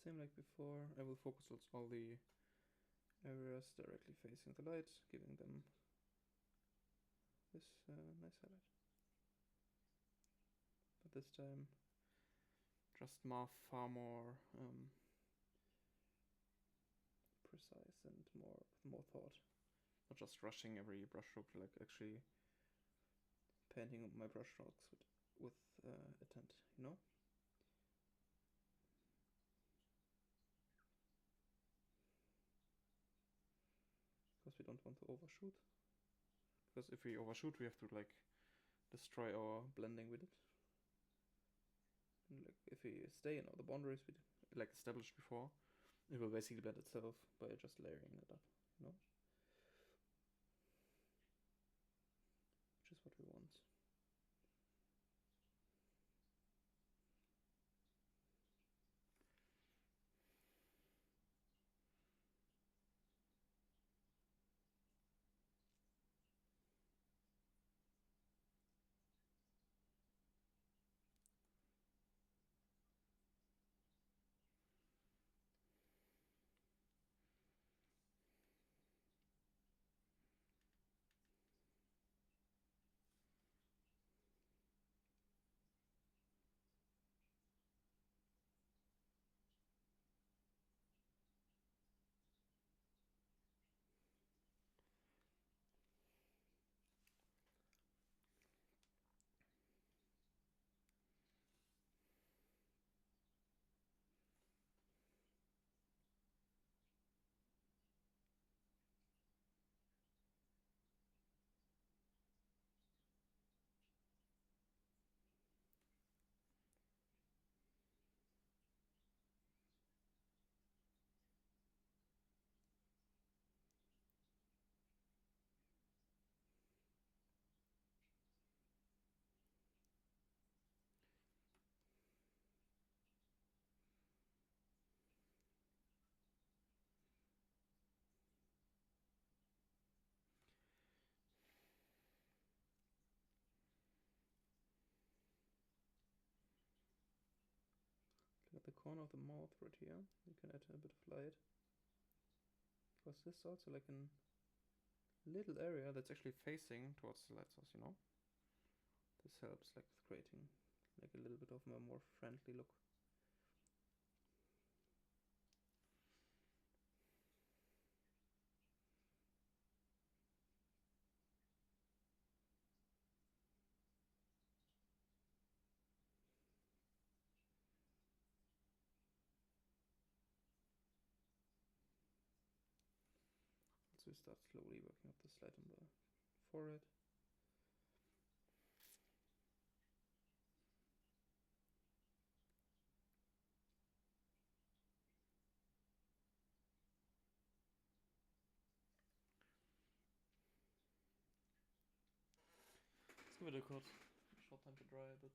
Same like before, I will focus on all the areas directly facing the light, giving them nice highlight. But this time, just far more precise and more thought. Not just rushing every brushstroke, like actually painting my brushstrokes with intent, you know? Because we don't want to overshoot. Because if we overshoot, we have to like destroy our blending with it. And like if we stay in all the boundaries we like established before, it will basically blend itself by just layering it up, you know? Which is what we want. At the corner of the mouth right here, you can add a bit of light. Because this is also like a little area that's actually facing towards the light source, you know? This helps like with creating like a little bit of a more friendly look. So we start slowly working up this light on the forehead. Let's give it a short time to dry a bit.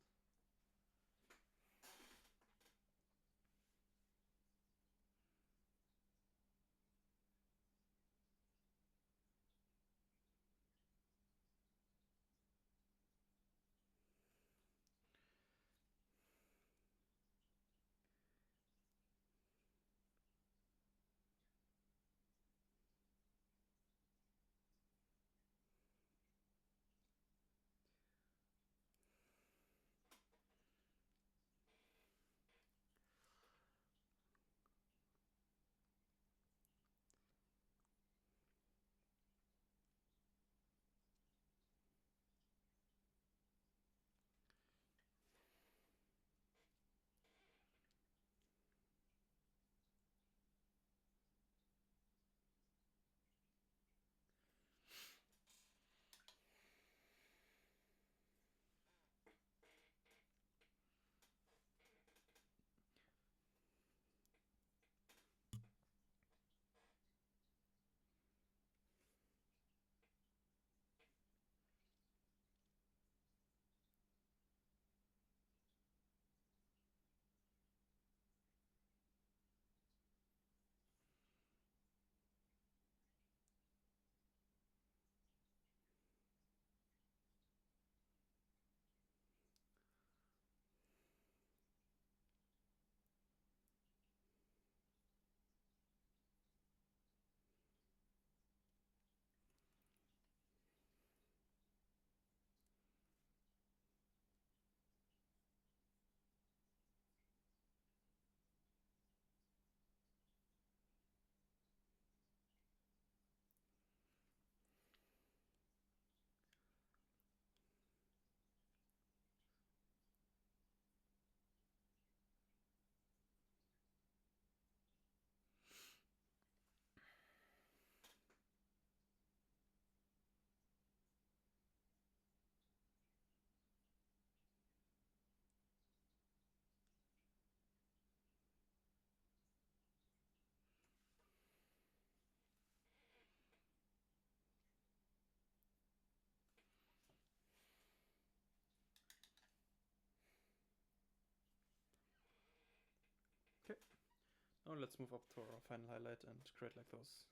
Now let's move up to our final highlight and create like those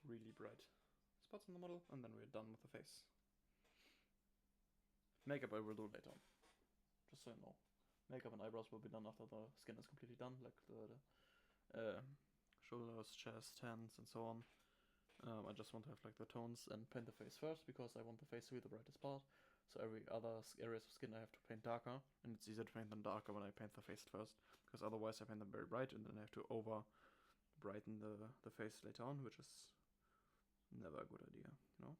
really bright spots on the model, and then we're done with the face. Makeup I will do later on, just so you know. Makeup and eyebrows will be done after the skin is completely done, like the shoulders, chest, hands, and so on. I just want to have like the tones and paint the face first, because I want the face to be the brightest part. So every other areas of skin I have to paint darker, and it's easier to paint them darker when I paint the face first, because otherwise I paint them very bright and then I have to over brighten the face later on, which is never a good idea, you know?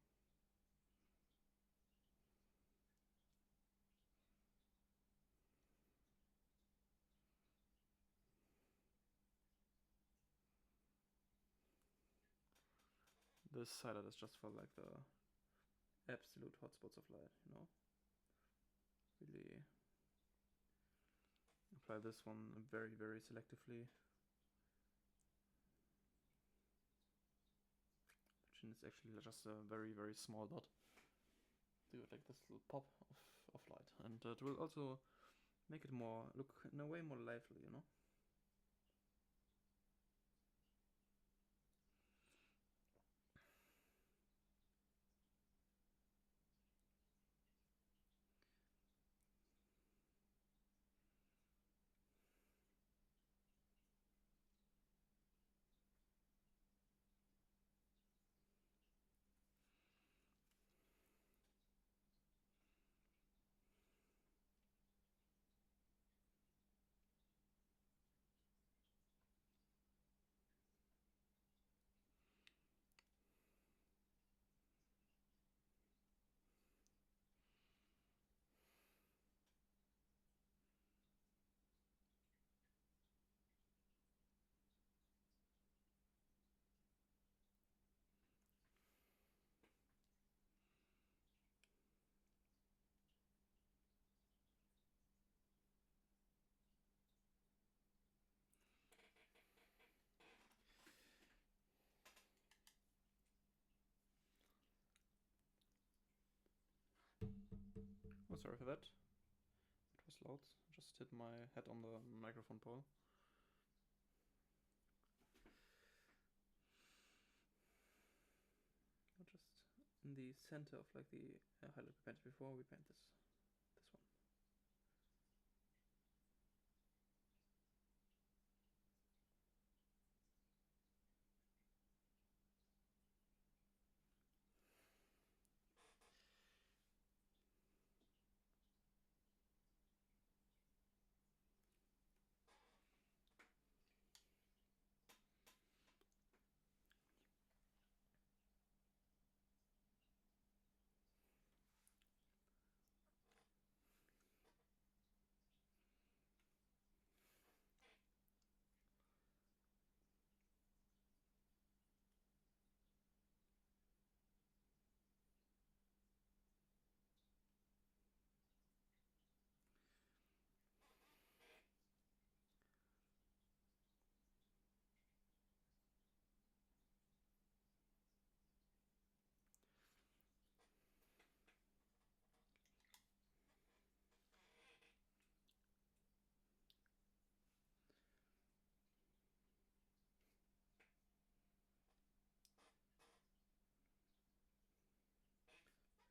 This highlight is just for like the absolute hotspots of light, you know? Really apply this one very, very selectively. And it's actually just a very, very small dot. Do it like this little pop of light, and it will also make it more look in a way more lively, you know. Oh, sorry for that. It was loud. Just hit my head on the microphone pole. Just in the center of like the highlight we painted before, we paint this one.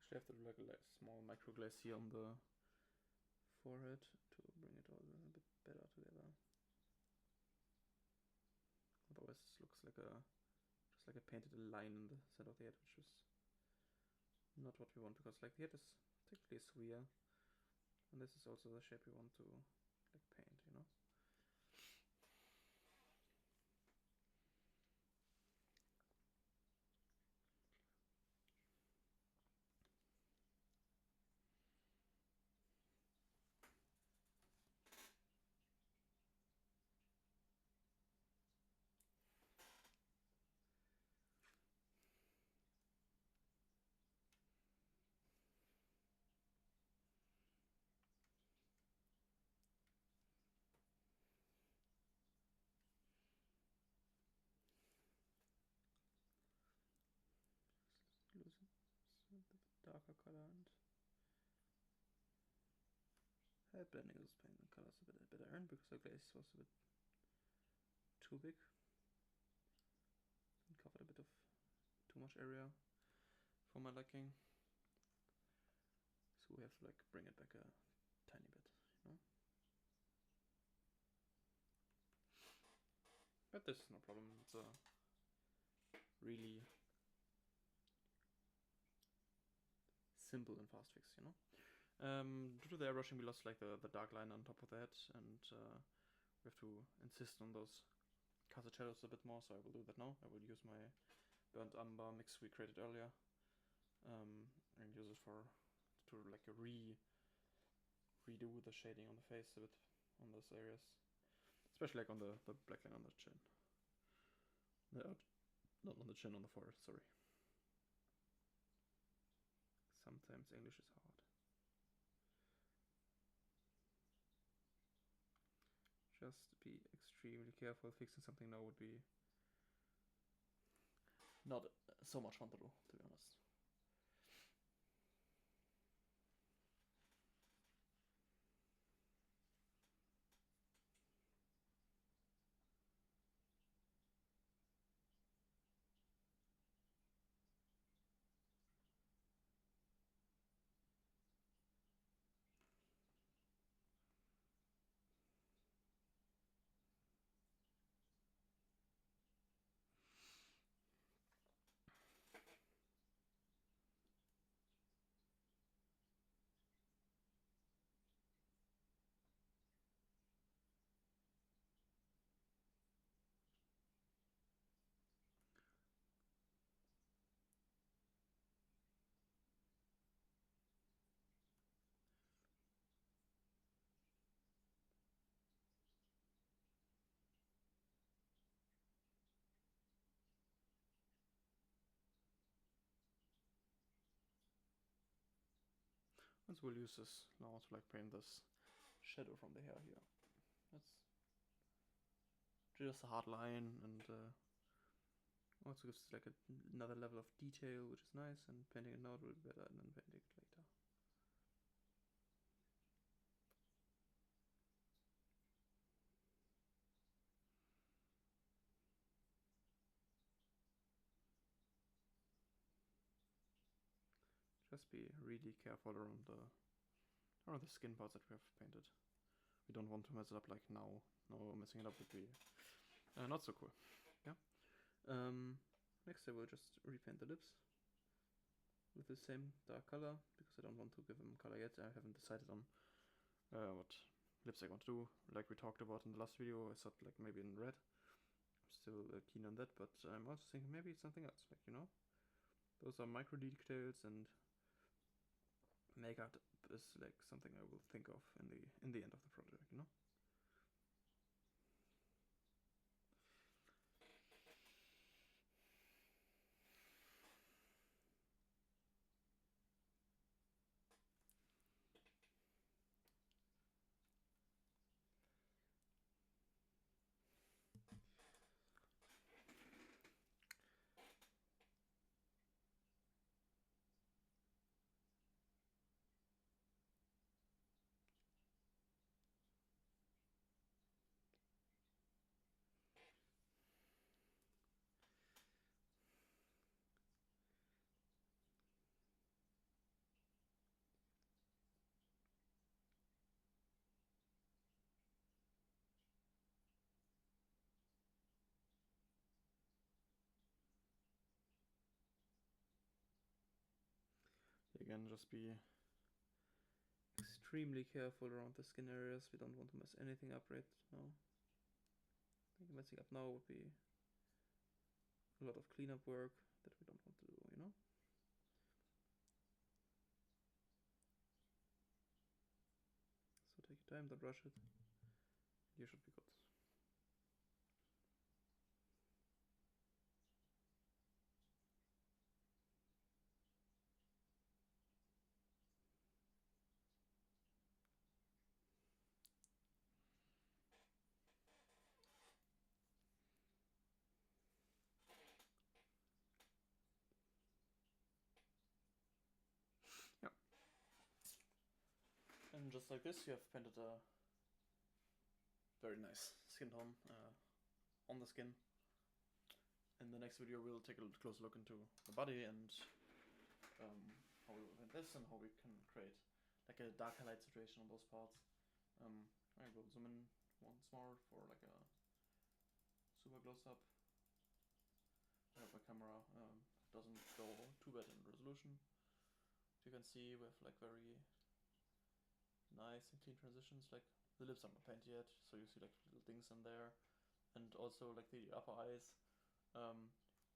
Actually, I have to do like a small micro glaze here on the forehead to bring it all a bit better together. Otherwise, this looks like just like I painted a line in the center of the head, which is not what we want, because like the head is technically a sphere, and this is also the shape we want to like paint, you know. Lose it, a bit darker color and Palette blending is painting the colors a bit better in because the glaze was a bit too big. And covered a bit of too much area for my liking. So we have to like bring it back a tiny bit, you know? But this is no problem. It's a really simple and fast fix, you know? Due to the airbrushing, we lost like the dark line on top of that, and we have to insist on those colored shadows a bit more, so I will do that now. I will use my burnt umber mix we created earlier, and use it to like redo the shading on the face a bit on those areas, especially like on the black line on the chin. Not on the chin, on the forehead, sorry. Sometimes English is hard. Just be extremely careful. Fixing something now would be not so much fun to do, to be honest. And so we'll use this now to like paint this shadow from the hair here. That's just a hard line, and also gives like another level of detail, which is nice, and painting it now will be better than painting it later. Just be really careful around the skin parts that we have painted. We don't want to mess it up like now. No, messing it up would be not so cool. Yeah. Next I will just repaint the lips with the same dark color because I don't want to give them color yet. I haven't decided on what lipstick I want to do. Like we talked about in the last video, I thought like maybe in red. I'm still keen on that, but I'm also thinking maybe it's something else. Like, you know, those are micro details, and makeup is like something I will think of in the end of the project, you know. Again, just be extremely careful around the skin areas. We don't want to mess anything up right now. I think messing up now would be a lot of cleanup work that we don't want to do, you know? So take your time, don't rush it. You should be good. And And just like this, you have painted a very nice skin tone on the skin. In the next video, we'll take a closer look into the body and how we will paint this and how we can create like a dark highlight situation on those parts. I will zoom in once more for like a super close up. I hope my camera doesn't go too bad in resolution. As you can see, we have like very nice and clean transitions. Like the lips aren't painted yet, so you see like little things in there, and also like the upper eyes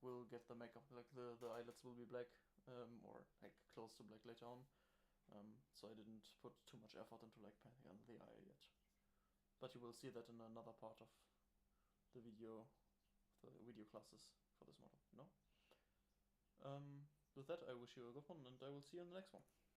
will get the makeup. Like the eyelids will be black or like close to black later on. So I didn't put too much effort into like painting on the eye yet. But you will see that in another part of the video classes for this model. With that, I wish you a good one, and I will see you in the next one.